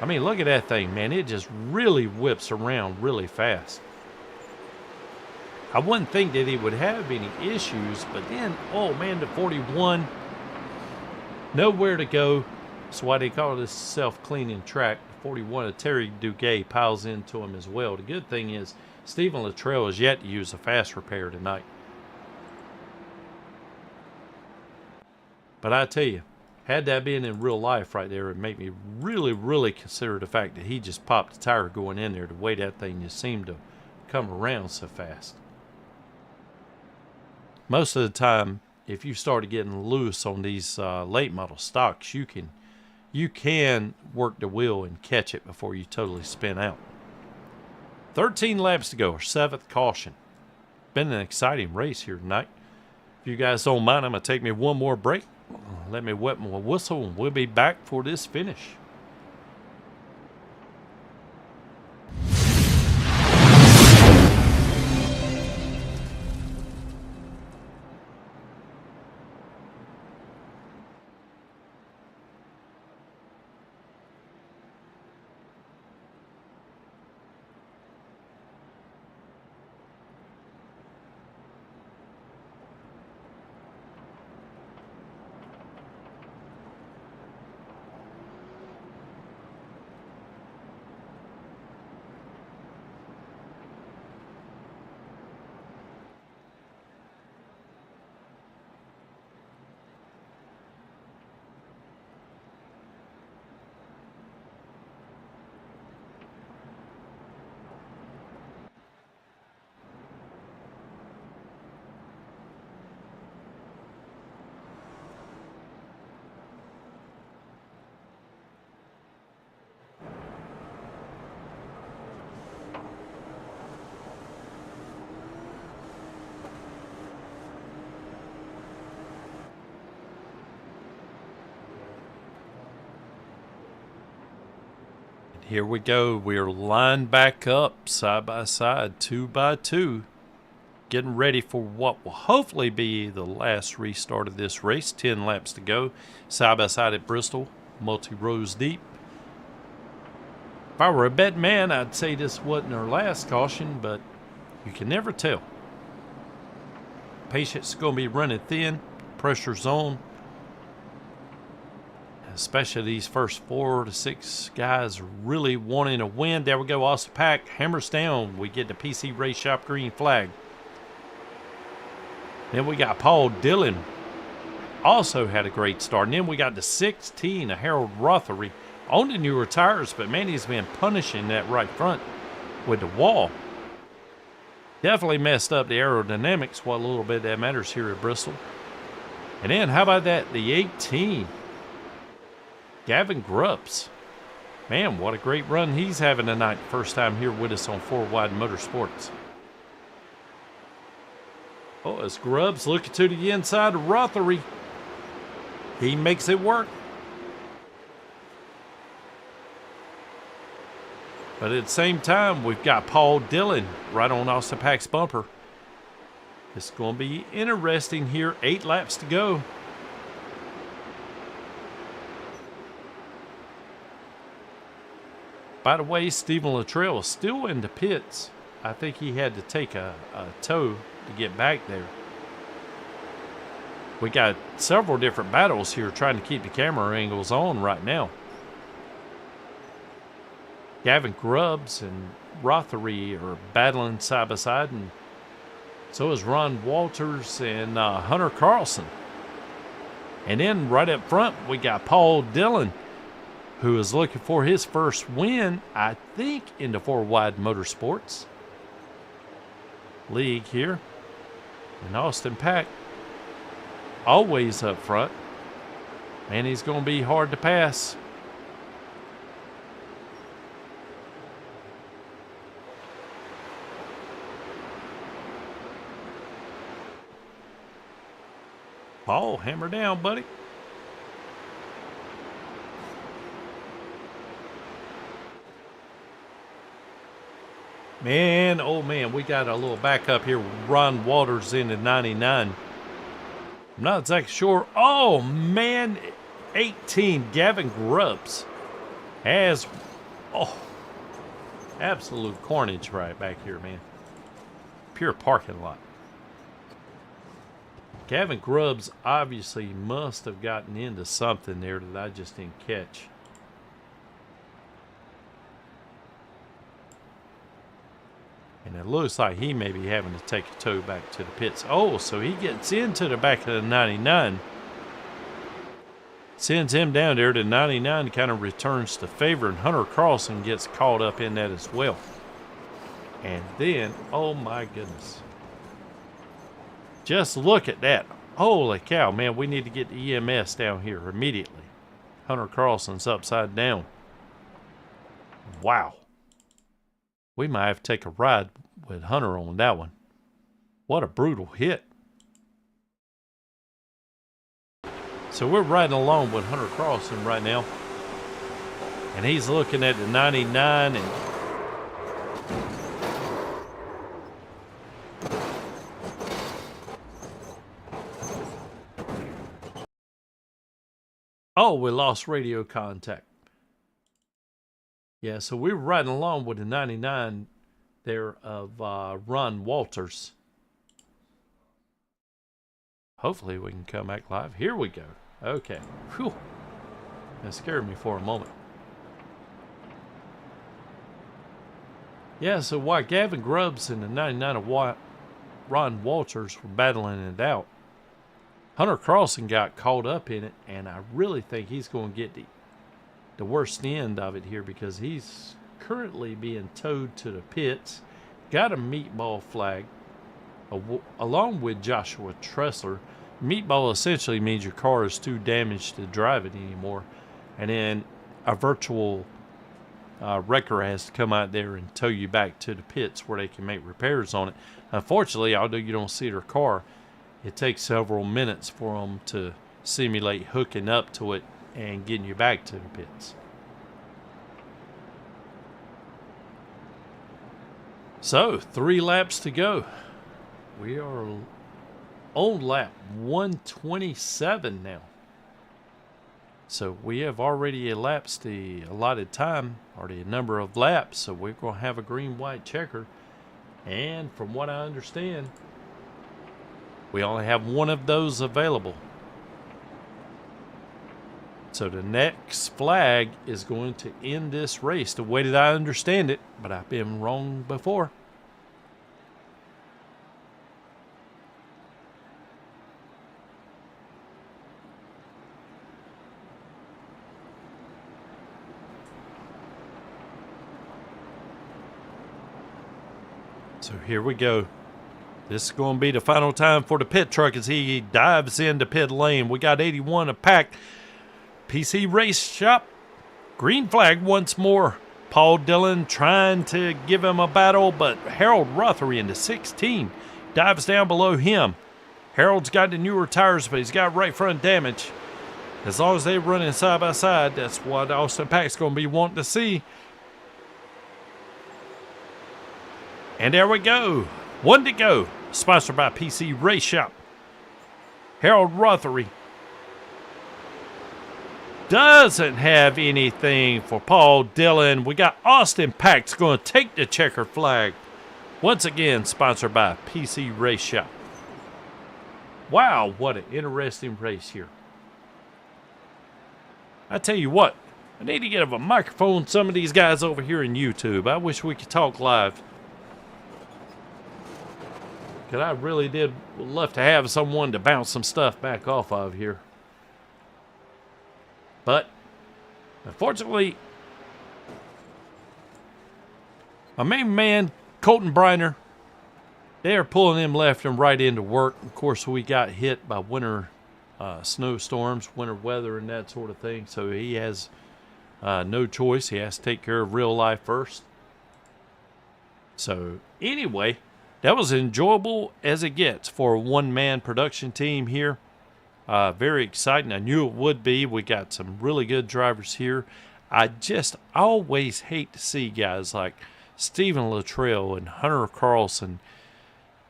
I mean, look at that thing, man. It just really whips around really fast. I wouldn't think that he would have any issues, but then, oh man, the 41, nowhere to go. That's why they call this self-cleaning track. 41 of Terry Duguay piles into him as well. The good thing is Stephen Luttrell has yet to use a fast repair tonight. But I tell you, had that been in real life right there, it would make me really, really consider the fact that he just popped the tire going in there, the way that thing just seemed to come around so fast. Most of the time, if you started getting loose on these late model stocks, you can work the wheel and catch it before you totally spin out. 13 laps to go, our 7th caution. Been an exciting race here tonight. If you guys don't mind, I'm going to take me one more break. Let me wet my whistle, and we'll be back for this finish. Here we go. We're lined back up side by side, 2 by 2, getting ready for what will hopefully be the last restart of this race. 10 laps to go, side by side at Bristol, multi-rows deep. If I were a betting man, I'd say this wasn't our last caution, but you can never tell. Patience is going to be running thin, pressure's on. Especially these first 4 to 6 guys really wanting to win. There we go. Austin Pack hammers down. We get the PC Race Shop green flag. Then we got Paul Dillon. Also had a great start. And then we got the 16 of Harold Rothery on the newer tires. But man, he's been punishing that right front with the wall. Definitely messed up the aerodynamics. What little bit that matters here at Bristol. And then how about that? The 18. Gavin Grubbs. Man, what a great run he's having tonight. First time here with us on 4 Wide Motorsports. Oh, as Grubbs looking to the inside of Rothery. He makes it work. But at the same time, we've got Paul Dillon right on Austin Pack's bumper. It's going to be interesting here. 8 laps to go. By the way, Stephen Luttrell is still in the pits. I think he had to take a tow to get back there. We got several different battles here trying to keep the camera angles on right now. Gavin Grubbs and Rothery are battling side by side, and so is Ron Walters and Hunter Carlson. And then right up front, we got Paul Dillon, who is looking for his first win, I think, in the 4 Wide Motorsports League here. And Austin Pack, always up front. Man, he's going to be hard to pass. Paul, hammer down, buddy. Man, oh man, we got a little backup here. Ron Walters in the 99. I'm not exactly sure. Oh man, 18, Gavin Grubbs has, absolute carnage right back here, man. Pure parking lot. Gavin Grubbs obviously must have gotten into something there that I just didn't catch. And it looks like he may be having to take a tow back to the pits. Oh, so he gets into the back of the 99. Sends him down there to 99, kind of returns to favor, and Hunter Carlson gets caught up in that as well. And then, oh my goodness. Just look at that. Holy cow, man, we need to get the EMS down here immediately. Hunter Carlson's upside down. Wow. We might have to take a ride with Hunter on that one. What a brutal hit. So we're riding along with Hunter Carlson right now. And he's looking at the 99 and oh, we lost radio contact. Yeah, so we were riding along with the 99 there of Ron Walters. Hopefully we can come back live. Here we go. Okay. Whew. That scared me for a moment. Yeah, so while Gavin Grubbs and the 99 of Ron Walters were battling it out, Hunter Carlson got caught up in it, and I really think he's going to get the worst end of it here because he's currently being towed to the pits, got a meatball flag, along with Joshua Tressler. Meatball essentially means your car is too damaged to drive it anymore, and then a virtual wrecker has to come out there and tow you back to the pits where they can make repairs on it. Unfortunately, although you don't see their car, it takes several minutes for them to simulate hooking up to it and getting you back to the pits. So, 3 laps to go. We are on lap 127 now. So we have already elapsed the allotted time, or the number of laps, so we're going to have a green-white checker. And from what I understand, we only have one of those available. So the next flag is going to end this race the way that I understand it, but I've been wrong before. So here we go. This is going to be the final time for the pit truck as he dives into pit lane. We got 81 a pack. PC Race Shop. Green flag once more. Paul Dillon trying to give him a battle, but Harold Rothery in the 16 dives down below him. Harold's got the newer tires, but he's got right front damage. As long as they're running side by side, that's what Austin Pack's going to be wanting to see. And there we go. 1 to go. Sponsored by PC Race Shop. Harold Rothery doesn't have anything for Paul Dillon. We got Austin Pack's going to take the checker flag. Once again, sponsored by PC Race Shop. Wow, what an interesting race here. I tell you what, I need to get a microphone some of these guys over here in YouTube. I wish we could talk live. Because I really did love to have someone to bounce some stuff back off of here. But, unfortunately, my main man, Colton Briner, they are pulling him left and right into work. Of course, we got hit by winter snowstorms, winter weather, and that sort of thing. So he has no choice. He has to take care of real life first. So, anyway, that was enjoyable as it gets for a one-man production team here. Very exciting. I knew it would be. We got some really good drivers here. I just always hate to see guys like Stephen Luttrell and Hunter Carlson,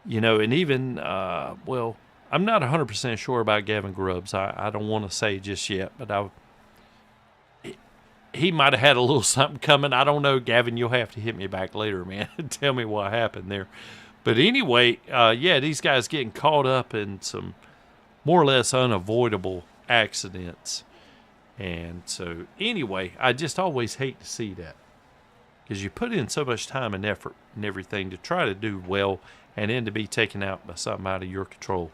you know, and even, well, I'm not 100% sure about Gavin Grubbs. I don't want to say just yet, but he might have had a little something coming. I don't know, Gavin. You'll have to hit me back later, man, and tell me what happened there. But anyway, yeah, these guys getting caught up in some more or less unavoidable accidents. And so, anyway, I just always hate to see that. Because you put in so much time and effort and everything to try to do well, and then to be taken out by something out of your control.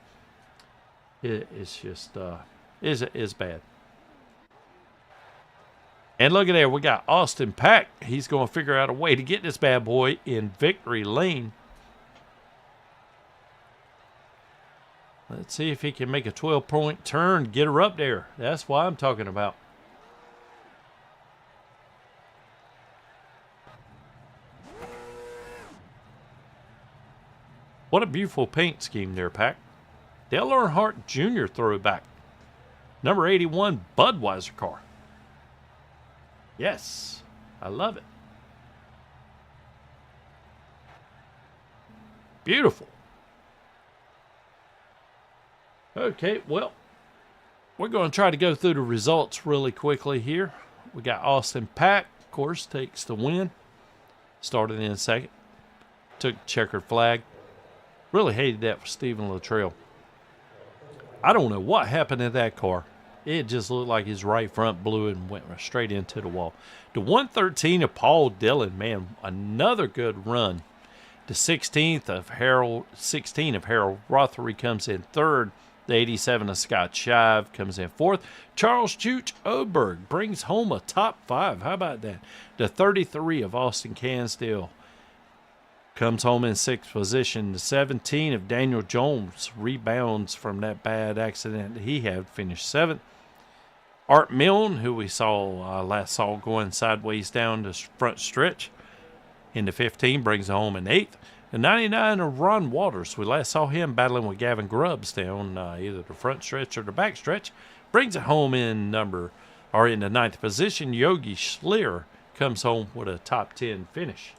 It's just, is bad. And look at there, we got Austin Pack. He's going to figure out a way to get this bad boy in victory lane. Let's see if he can make a 12-point turn, get her up there. That's what I'm talking about. What a beautiful paint scheme there, Pack. Dale Earnhardt Jr. throwback. Number 81 Budweiser car. Yes, I love it. Beautiful. Okay, well, we're going to try to go through the results really quickly here. We got Austin Pack, of course, takes the win. Started in second. Took checkered flag. Really hated that for Stephen Luttrell. I don't know what happened to that car. It just looked like his right front blew and went straight into the wall. The 113 of Paul Dillon, man, another good run. The 16th of Harold, 16 of Harold Rothery comes in third. The 87 of Scott Shive comes in fourth. Charles Chooch Oberg brings home a top 5. How about that? The 33 of Austin Cansdale comes home in sixth position. The 17 of Daniel Jones rebounds from that bad accident that he had, finished seventh. Art Milne, who we last saw going sideways down the front stretch into 15, brings it home in eighth. The 99 of Ron Waters, we last saw him battling with Gavin Grubbs down either the front stretch or the back stretch, brings it home in the ninth position. Yogi Schlier comes home with a top 10 finish.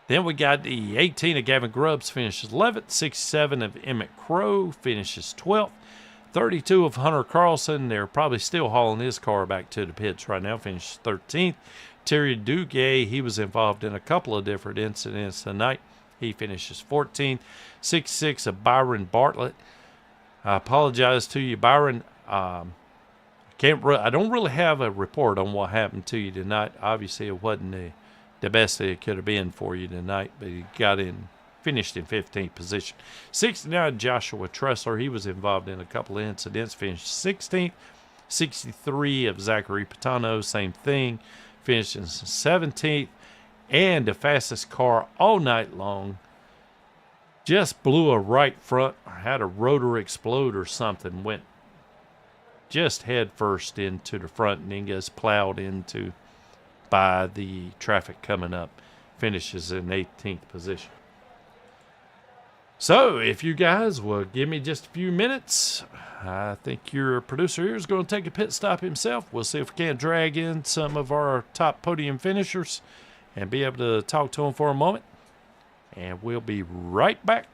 Then we got the 18 of Gavin Grubbs finishes 11th. 67 of Emmett Crow finishes 12th. 32 of Hunter Carlson, they're probably still hauling his car back to the pits right now, finishes 13th. Terry Duguay, he was involved in a couple of different incidents tonight. He finishes 14th. 66 of Byron Bartlett. I apologize to you, Byron. I don't really have a report on what happened to you tonight. Obviously, it wasn't the best that it could have been for you tonight, but he finished in 15th position. 69 Joshua Tressler, he was involved in a couple of incidents, finished 16th. 63 of Zachary Patano, same thing, finished in 17th. And the fastest car all night long just blew a right front, or had a rotor explode or something, went just head first into the front and then gets plowed into by the traffic coming up, finishes in 18th position. So, if you guys will give me just a few minutes, I think your producer here is going to take a pit stop himself. We'll see if we can't drag in some of our top podium finishers and be able to talk to them for a moment. And we'll be right back.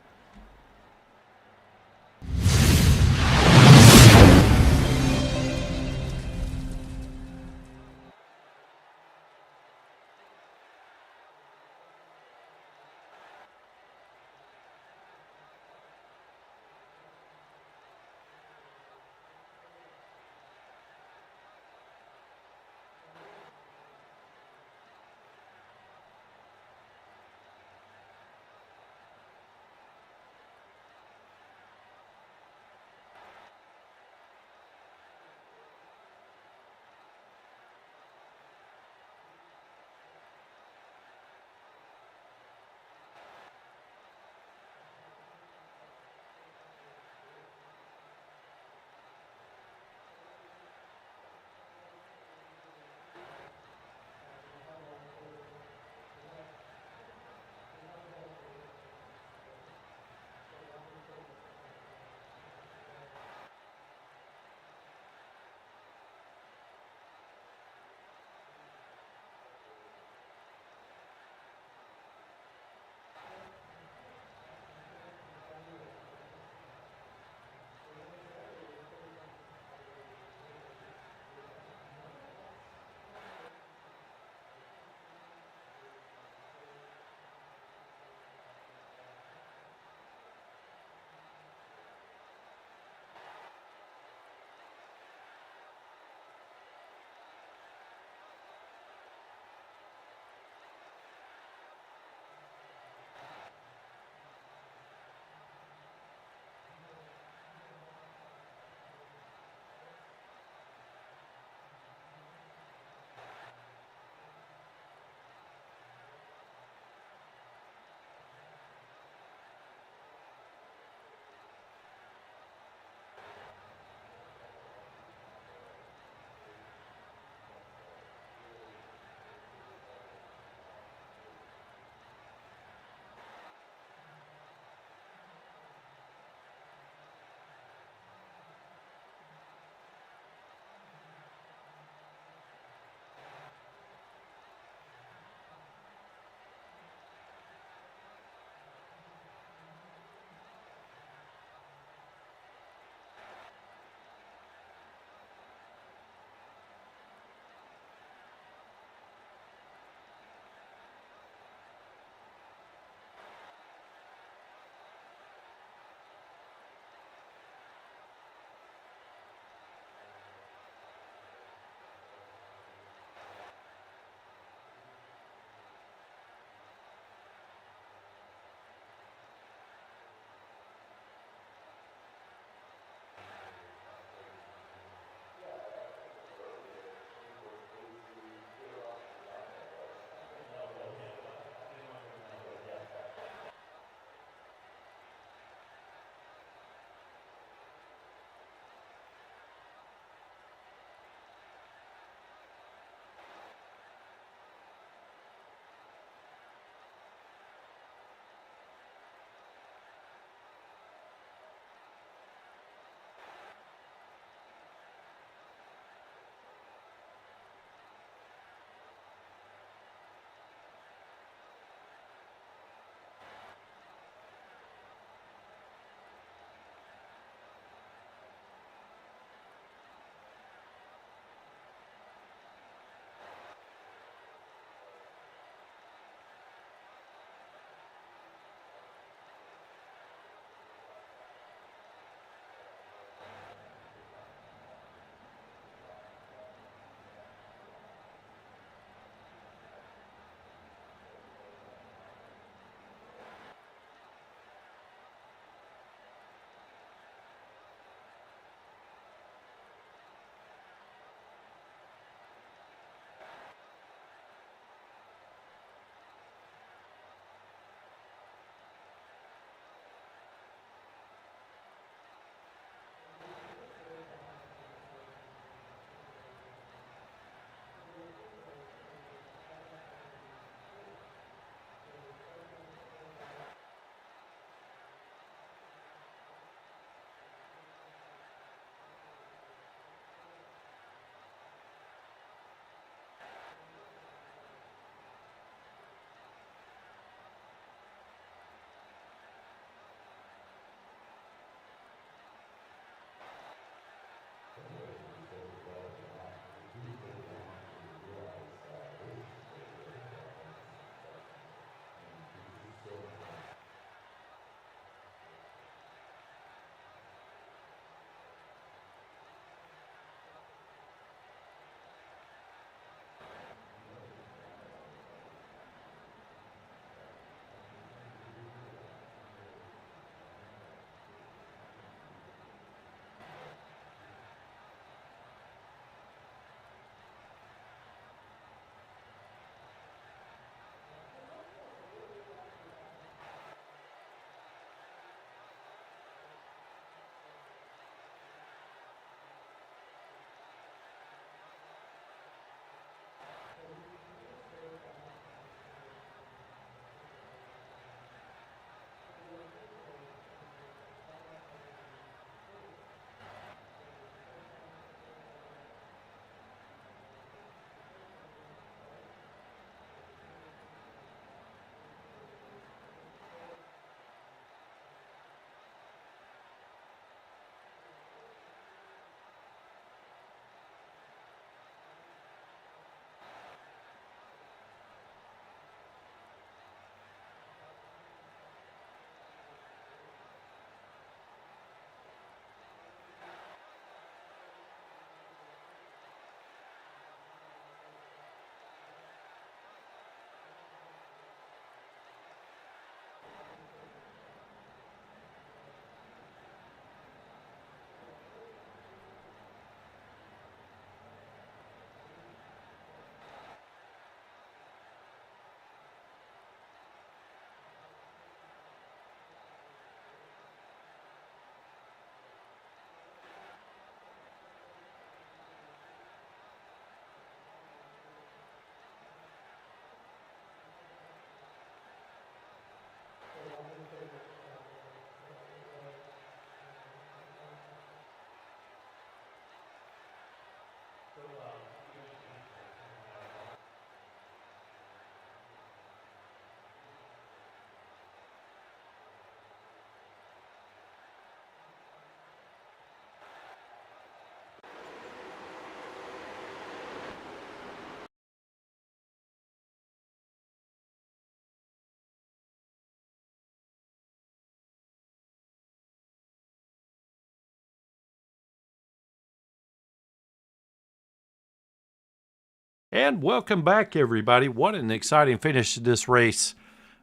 And welcome back, everybody. What an exciting finish to this race.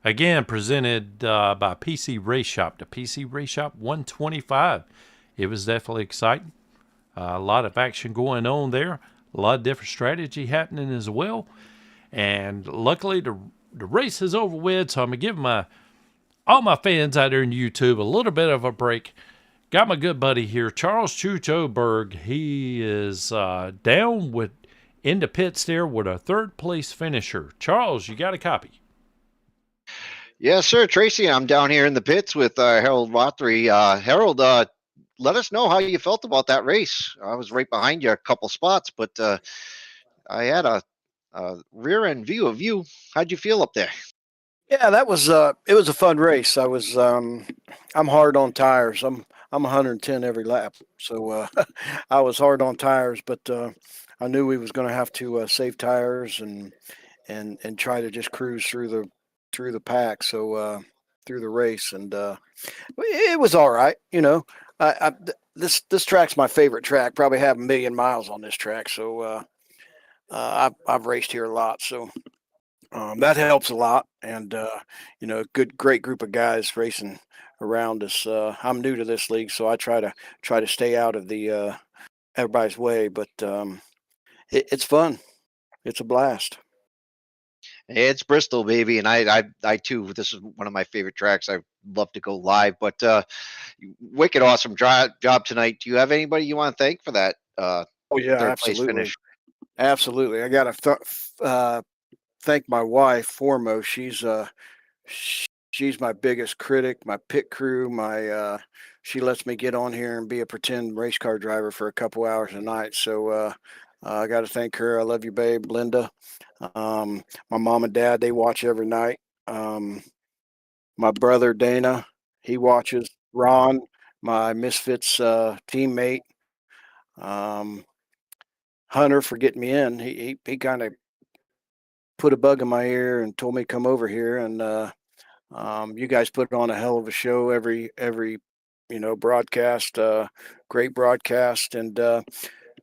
Again, presented by PC Race Shop, the PC Race Shop 125. It was definitely exciting. A lot of action going on there. A lot of different strategy happening as well. And luckily, the race is over with, so I'm going to give all my fans out there in YouTube a little bit of a break. Got my good buddy here, Charles Chucho Berg. He is down in the pits there with a third place finisher. Charles, you got a copy? Yes, sir, Tracy. I'm down here in the pits with Harold Rothery. Harold, let us know how you felt about that race. I was right behind you a couple spots, but I had a rear end view of you. How'd you feel up there? Yeah, that was it was a fun race. I'm hard on tires. I'm 110 every lap, so I was hard on tires, but I knew we was going to have to save tires and try to just cruise through the pack, so through the race, and it was all right. This track's my favorite track. Probably have a million miles on this track, so I've raced here a lot, so. That helps a lot, and great group of guys racing around us. I'm new to this league, so I try to stay out of the everybody's way, but it's fun. It's a blast. It's Bristol, baby, and I too. This is one of my favorite tracks. I love to go live, but wicked awesome job tonight. Do you have anybody you want to thank for that? Oh yeah, third place absolutely, finish? absolutely. I got to thank my wife foremost. She's my biggest critic, my pit crew, she lets me get on here and be a pretend race car driver for a couple hours a night. So I got to thank her. I love you, babe. Linda. My mom and dad, they watch every night. My brother Dana, he watches. Ron, my Misfits teammate. Hunter for getting me in. He kind of put a bug in my ear and told me to come over here, and you guys put on a hell of a show every broadcast, great broadcast, and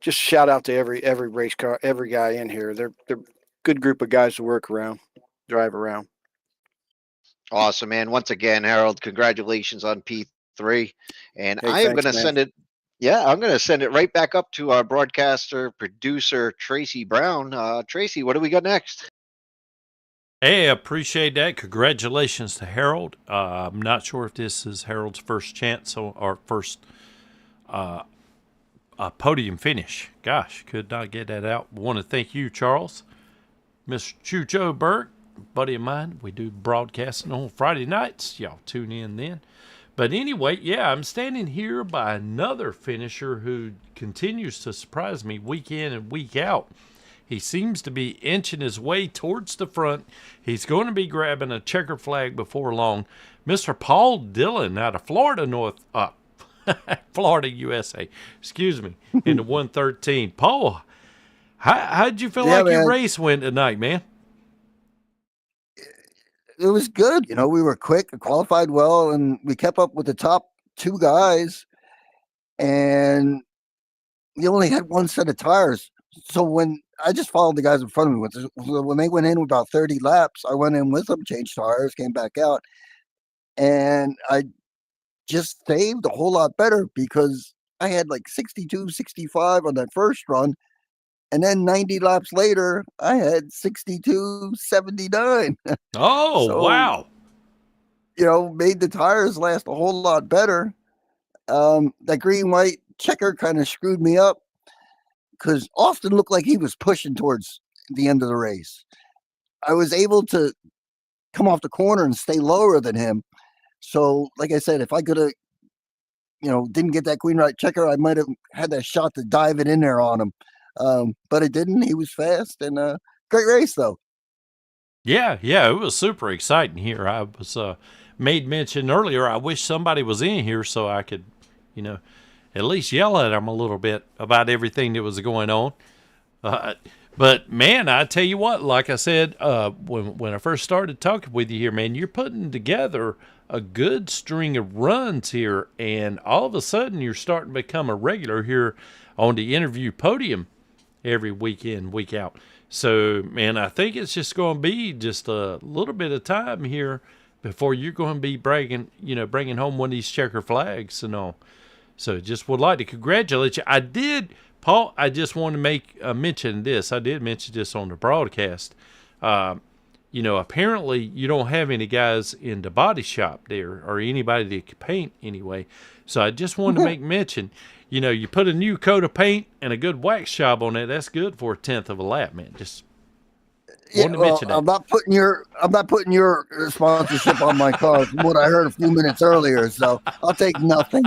just shout out to every race car, every guy in here. They're good group of guys to drive around. Awesome, man. Once again, Harold, congratulations on P3, and Hey, I am thanks, going to man. send it. Yeah, I'm going to send it right back up to our broadcaster producer Tracy Brown. Tracy, what do we got next? Hey, I appreciate that. Congratulations to Harold. I'm not sure if this is Harold's first chance or first podium finish. Gosh, could not get that out. Want to thank you, Charles. Mr. Chucho Berg, buddy of mine. We do broadcasting on Friday nights. Y'all tune in then. But anyway, yeah, I'm standing here by another finisher who continues to surprise me week in and week out. He seems to be inching his way towards the front. He's going to be grabbing a checker flag before long. Mr. Paul Dillon out of Florida, Florida, USA. Excuse me, in the 113. Paul, how'd you feel like your race went tonight, man? It was good. We were quick, qualified well, and we kept up with the top two guys, and we only had one set of tires. So when I just followed the guys in front of me, when they went in with about 30 laps, I went in with them, changed tires, came back out, and I just saved a whole lot better because I had like 62, 65 on that first run. And then 90 laps later, I had 62, 79. Oh, So, wow. Made the tires last a whole lot better. That green-white checker kind of screwed me up because Austin looked like he was pushing towards the end of the race. I was able to come off the corner and stay lower than him. So, like I said, if I could have, didn't get that green-white checker, I might have had that shot to dive it in there on him. But it didn't. He was fast, and great race though. Yeah, it was super exciting here. I was made mention earlier. I wish somebody was in here so I could, at least yell at them a little bit about everything that was going on. But man, I tell you what, like I said, when I first started talking with you here, man, you're putting together a good string of runs here, and all of a sudden you're starting to become a regular here on the interview podium every week in, week out. So, man, I think it's just going to be just a little bit of time here before you're going to be bringing home one of these checker flags and all. So, just would like to congratulate you. I did, Paul. I just want to make a mention this. I did mention this on the broadcast. Apparently you don't have any guys in the body shop there or anybody that can paint anyway. So I just wanted to make mention. You put a new coat of paint and a good wax job on it. That's good for 1/10 of a lap, man. Just wanted to mention that. I'm not putting your sponsorship on my car from what I heard a few minutes earlier. So I'll take nothing.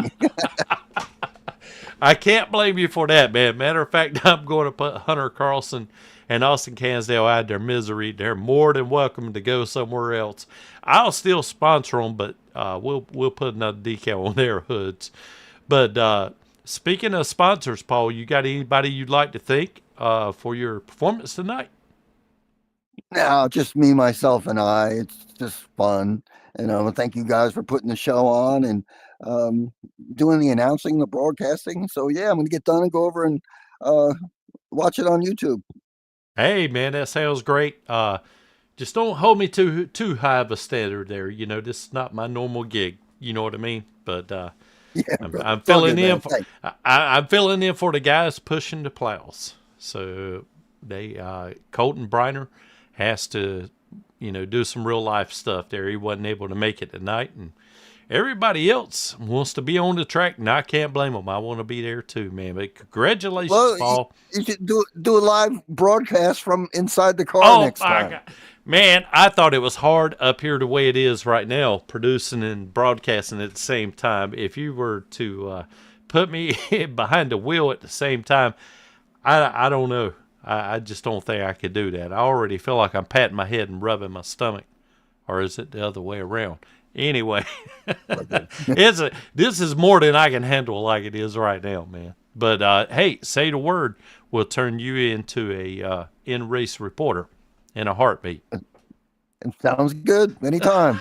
I can't blame you for that, man. Matter of fact, I'm going to put Hunter Carlson and Austin Cansdale out of their misery. They're more than welcome to go somewhere else. I'll still sponsor them, but we'll put another decal on their hoods. But speaking of sponsors, Paul, you got anybody you'd like to thank for your performance tonight? No, just me, myself, and I. It's just fun. And thank you guys for putting the show on and doing the announcing, the broadcasting. So, yeah, I'm going to get done and go over and watch it on YouTube. Hey, man, that sounds great. Just don't hold me too high of a standard there. This is not my normal gig. You know what I mean? But Yeah, I'm filling in for I'm filling in for the guys pushing the plows. So Colton Briner has to do some real life stuff there. He wasn't able to make it tonight, and everybody else wants to be on the track, and I can't blame them. I want to be there too, man. But congratulations, Paul. You should do a live broadcast from inside the car next time. God. Man, I thought it was hard up here the way it is right now, producing and broadcasting at the same time. If you were to put me behind the wheel at the same time, I don't know. I just don't think I could do that. I already feel like I'm patting my head and rubbing my stomach. Or is it the other way around? Anyway, this is more than I can handle like it is right now, man. But, hey, say the word. We'll turn you into a in-race reporter in a heartbeat. It sounds good. Anytime.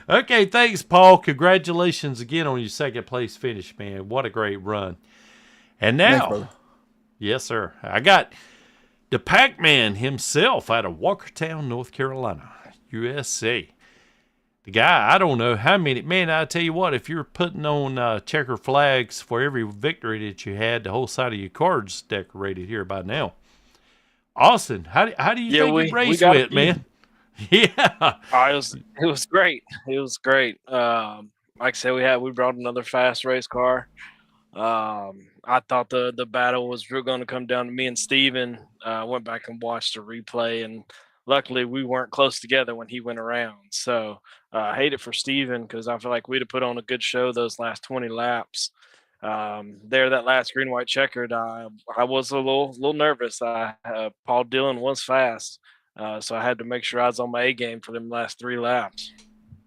Okay, thanks, Paul. Congratulations again on your second place finish, man. What a great run. And now, Thanks, yes, sir, I got the Pac-Man himself out of Walkertown, North Carolina, USA. The guy, I don't know how many. Man, I tell you what, if you're putting on checker flags for every victory that you had, the whole side of your card's decorated here by now. Austin, how do you think you raced with, man? Yeah. It was great. It was great. Like I said, we brought another fast race car. I thought the battle was going to come down to me and Steven. Went back and watched the replay, and luckily we weren't close together when he went around. So I hate it for Steven because I feel like we'd have put on a good show those last 20 laps. That last green white checkered, I was a little nervous. Paul Dillon was fast, so I had to make sure I was on my A game for them last 3 laps.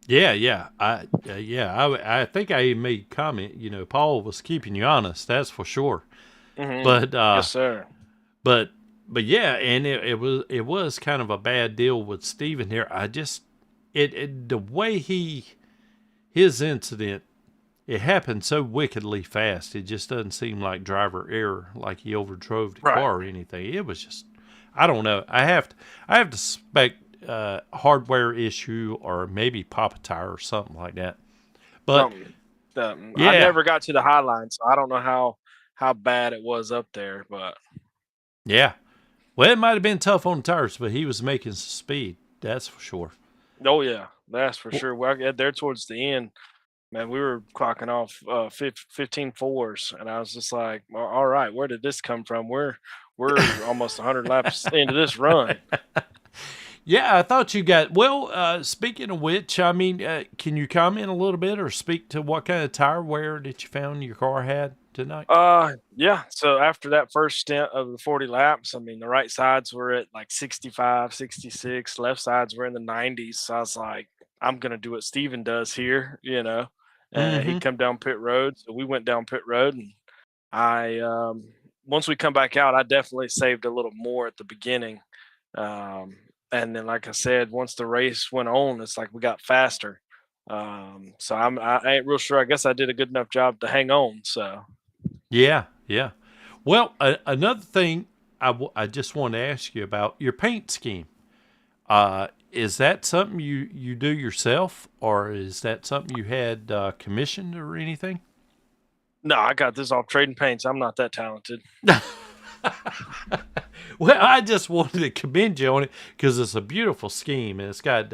Yeah. I think I even made a comment. Paul was keeping you honest. That's for sure. Mm-hmm. But yes, sir. But yeah, and it was kind of a bad deal with Steven here. I just the way his incident. It happened so wickedly fast. It just doesn't seem like driver error, like he overdrove the car or anything. It was just, I don't know. I have to suspect hardware issue or maybe pop a tire or something like that. But I never got to the high line, so I don't know how bad it was up there. But yeah, well, it might have been tough on the tires, but he was making some speed. That's for sure. Oh yeah, that's for sure. Well, there towards the end. Man, we were clocking off 15 fours, and I was just like, well, all right, where did this come from? We're almost 100 laps into this run. Yeah, I thought you got, well, speaking of which, I mean, can you comment a little bit or speak to what kind of tire wear that you found your car had tonight? Yeah, so after that first stint of the 40 laps, I mean, the right sides were at like 65, 66, left sides were in the 90s, so I was like, I'm going to do what Steven does here, He'd come down pit road. So we went down pit road, and I once we come back out, I definitely saved a little more at the beginning. And then, like I said, once the race went on, it's like we got faster. So I ain't real sure. I guess I did a good enough job to hang on. So yeah. Well, another thing I just want to ask you about your paint scheme. Is that something you do yourself, or is that something you had commissioned or anything? No, I got this off trading paints. I'm not that talented. Well, I just wanted to commend you on it because it's a beautiful scheme, and it's got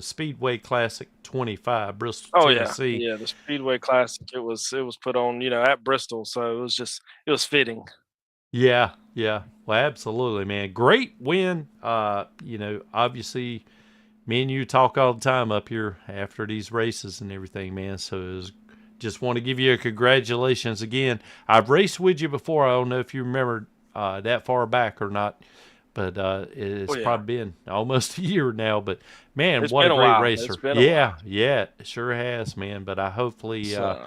Speedway Classic 25, Bristol, Oh Tennessee. yeah, the Speedway Classic. It was put on, at Bristol, so it was fitting. Yeah, yeah. Well, absolutely, man. Great win. Obviously, me and you talk all the time up here after these races and everything, man. So it was, just want to give you a congratulations again. I've raced with you before. I don't know if you remember that far back or not, but it's probably been almost a year now. But man, It's what a been a great while. racer! It's been a while. Yeah, it sure has, man. But I hopefully So,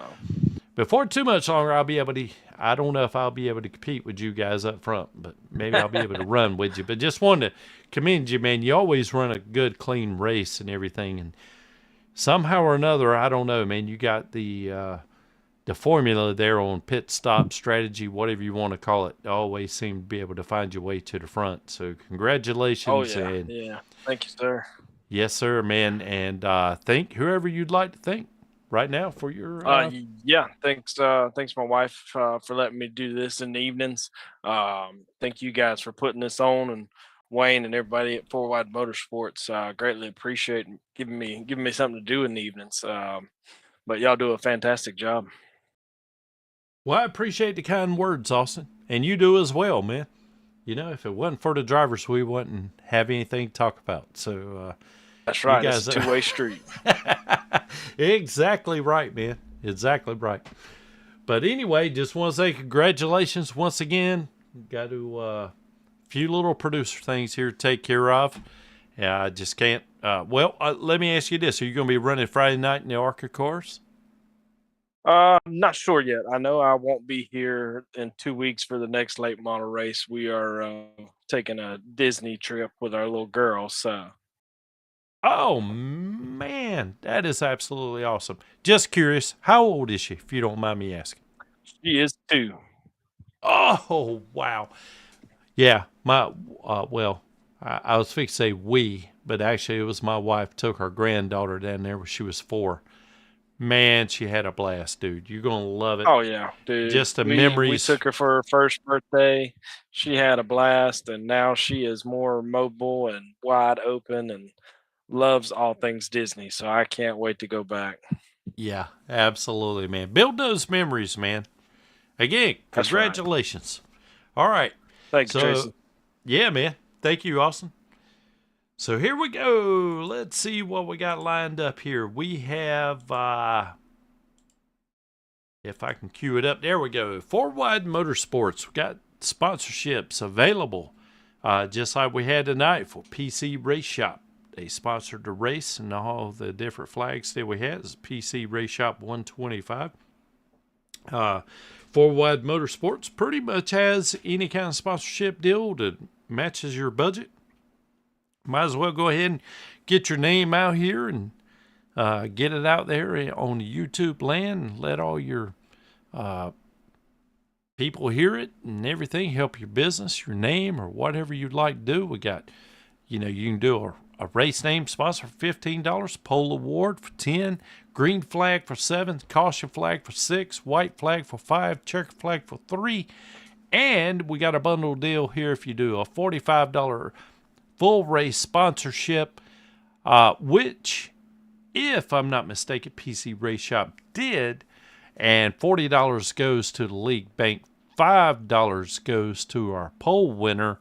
before too much longer, I'll be able to. I don't know if I'll be able to compete with you guys up front, but maybe I'll be able to run with you. But just wanted to commend you, man. You always run a good, clean race and everything, and somehow or another, I don't know, man. You got the formula there on pit stop strategy, whatever you want to call it. Always seem to be able to find your way to the front. So congratulations. oh yeah, And yeah. Thank you, sir. yes, sir, man. And thank whoever you'd like to thank right now for your. Yeah, thanks my wife for letting me do this in the evenings. Thank you guys for putting this on, and Wayne and everybody at Four Wide Motorsports. Greatly appreciate giving me something to do in the evenings. But y'all do a fantastic job. Well, I appreciate the kind words, Austin, and you do as well, man. If it wasn't for the drivers, we wouldn't have anything to talk about. So That's right. guys It's a two-way street. exactly right, man. Exactly right. But anyway, just want to say congratulations once again. Got to few little producer things here to take care of. Yeah, I just can't. Let me ask you this: are you going to be running Friday night in the ARCA cars? Not sure yet. I know I won't be here in 2 weeks for the next late model race. We are taking a Disney trip with our little girl. So, Oh man, that is absolutely awesome. Just curious, how old is she, if you don't mind me asking? she is 2. Oh wow, yeah. I was fixing to say we, but actually it was my wife took her granddaughter down there when she was 4. Man, she had a blast, dude. You're gonna love it. Oh yeah, dude. Just the We memories. took her for her first birthday. She had a blast, and now she is more mobile and wide open and loves all things Disney. So I can't wait to go back. Yeah, absolutely, man. Build those memories, man. Again, That's right. congratulations. All right. Thanks, So, Jason. yeah, man. Thank you, Austin. So here we go. Let's see what we got lined up here. We have, if I can cue it up, there we go. Four Wide Motorsports. We got sponsorships available, just like we had tonight for PC Race Shop. They sponsored the race, and all the different flags that we had is PC Race Shop 125. Four Wide Motorsports pretty much has any kind of sponsorship deal that matches your budget. Might as well go ahead and get your name out here and get it out there on the YouTube land and let all your people hear it and everything. Help your business, your name, or whatever you'd like to do. We got, you can do a race name sponsor for $15, pole award for 10, green flag for 7, caution flag for 6, white flag for 5, checker flag for 3, and we got a bundle deal here if you do a $45 full race sponsorship, which, if I'm not mistaken, PC Race Shop did, and $40 goes to the league bank, $5 goes to our poll winner,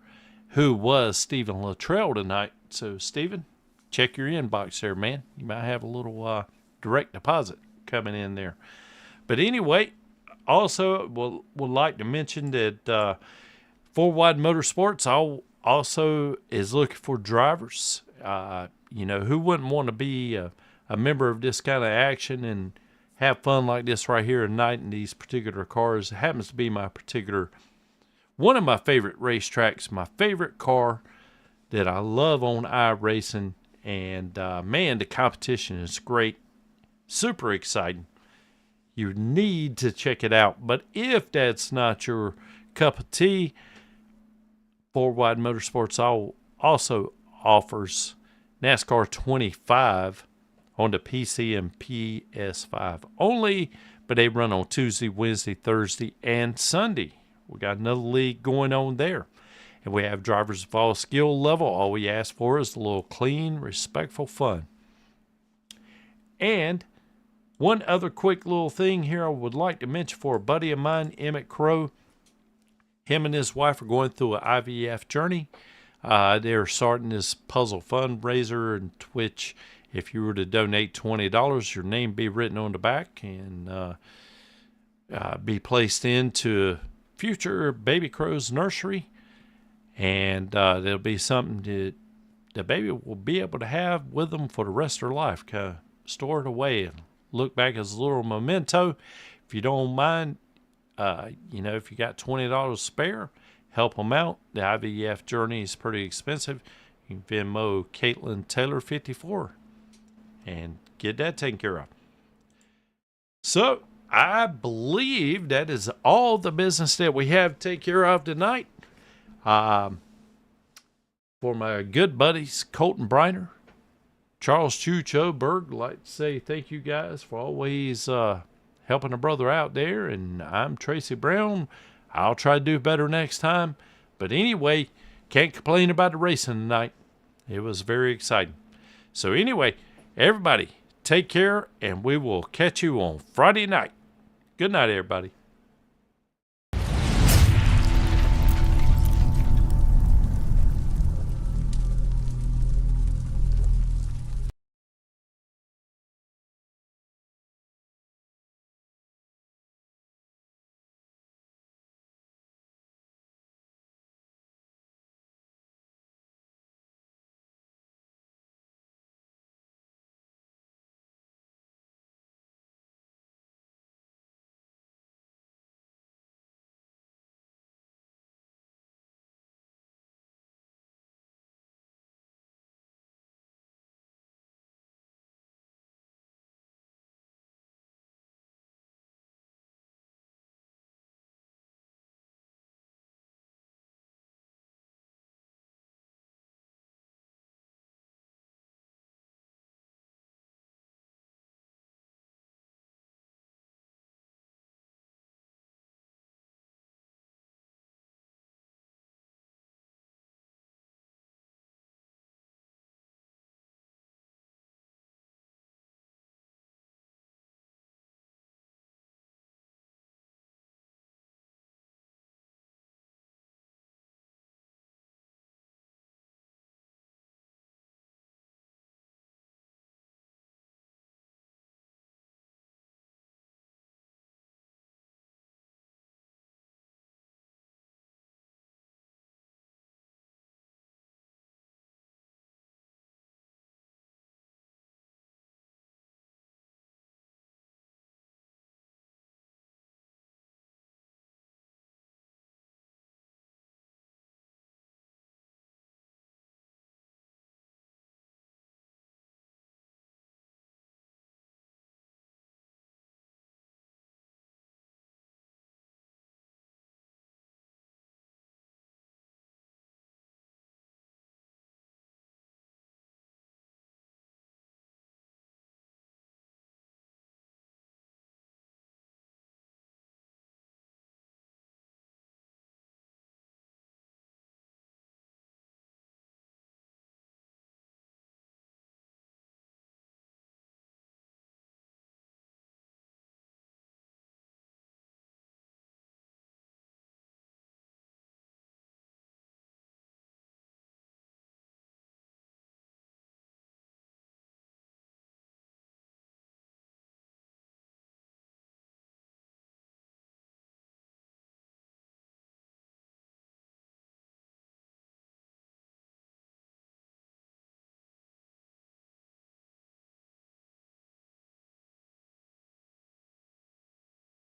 who was Stephen Luttrell tonight. So, Stephen, check your inbox there, man. You might have a little direct deposit coming in there. But anyway, also would like to mention that Four Wide Motorsports also is looking for drivers. Who wouldn't want to be a member of this kind of action and have fun like this right here tonight in these particular cars? It happens to be one of my favorite racetracks, my favorite car that I love on iRacing. And man, the competition is great. Super exciting. You need to check it out. But if that's not your cup of tea, Four Wide Motorsports also offers NASCAR 25 on the PC and PS5 only, but they run on Tuesday, Wednesday, Thursday, and Sunday. We got another league going on there. And we have drivers of all skill level. All we ask for is a little clean, respectful fun. And one other quick little thing here I would like to mention for a buddy of mine, Emmett Crow. Him and his wife are going through an IVF journey. They're starting this puzzle fundraiser and Twitch. If you were to donate $20, your name be written on the back and be placed into future Baby Crow's nursery. And there'll be something that the baby will be able to have with them for the rest of their life. Kind of store it away and look back as a little memento. If you don't mind, if you got $20 spare, help them out. The IVF journey is pretty expensive. You can Venmo Caitlin Taylor 54 and get that taken care of. So I believe that is all the business that we have to take care of tonight. For my good buddies, Colton Briner, Charles Chucho Berg, I'd like to say thank you guys for always helping a brother out there. And I'm Tracy Brown. I'll try to do better next time. But anyway, can't complain about the racing tonight. It was very exciting. So anyway, everybody, take care, and we will catch you on Friday night. Good night, everybody.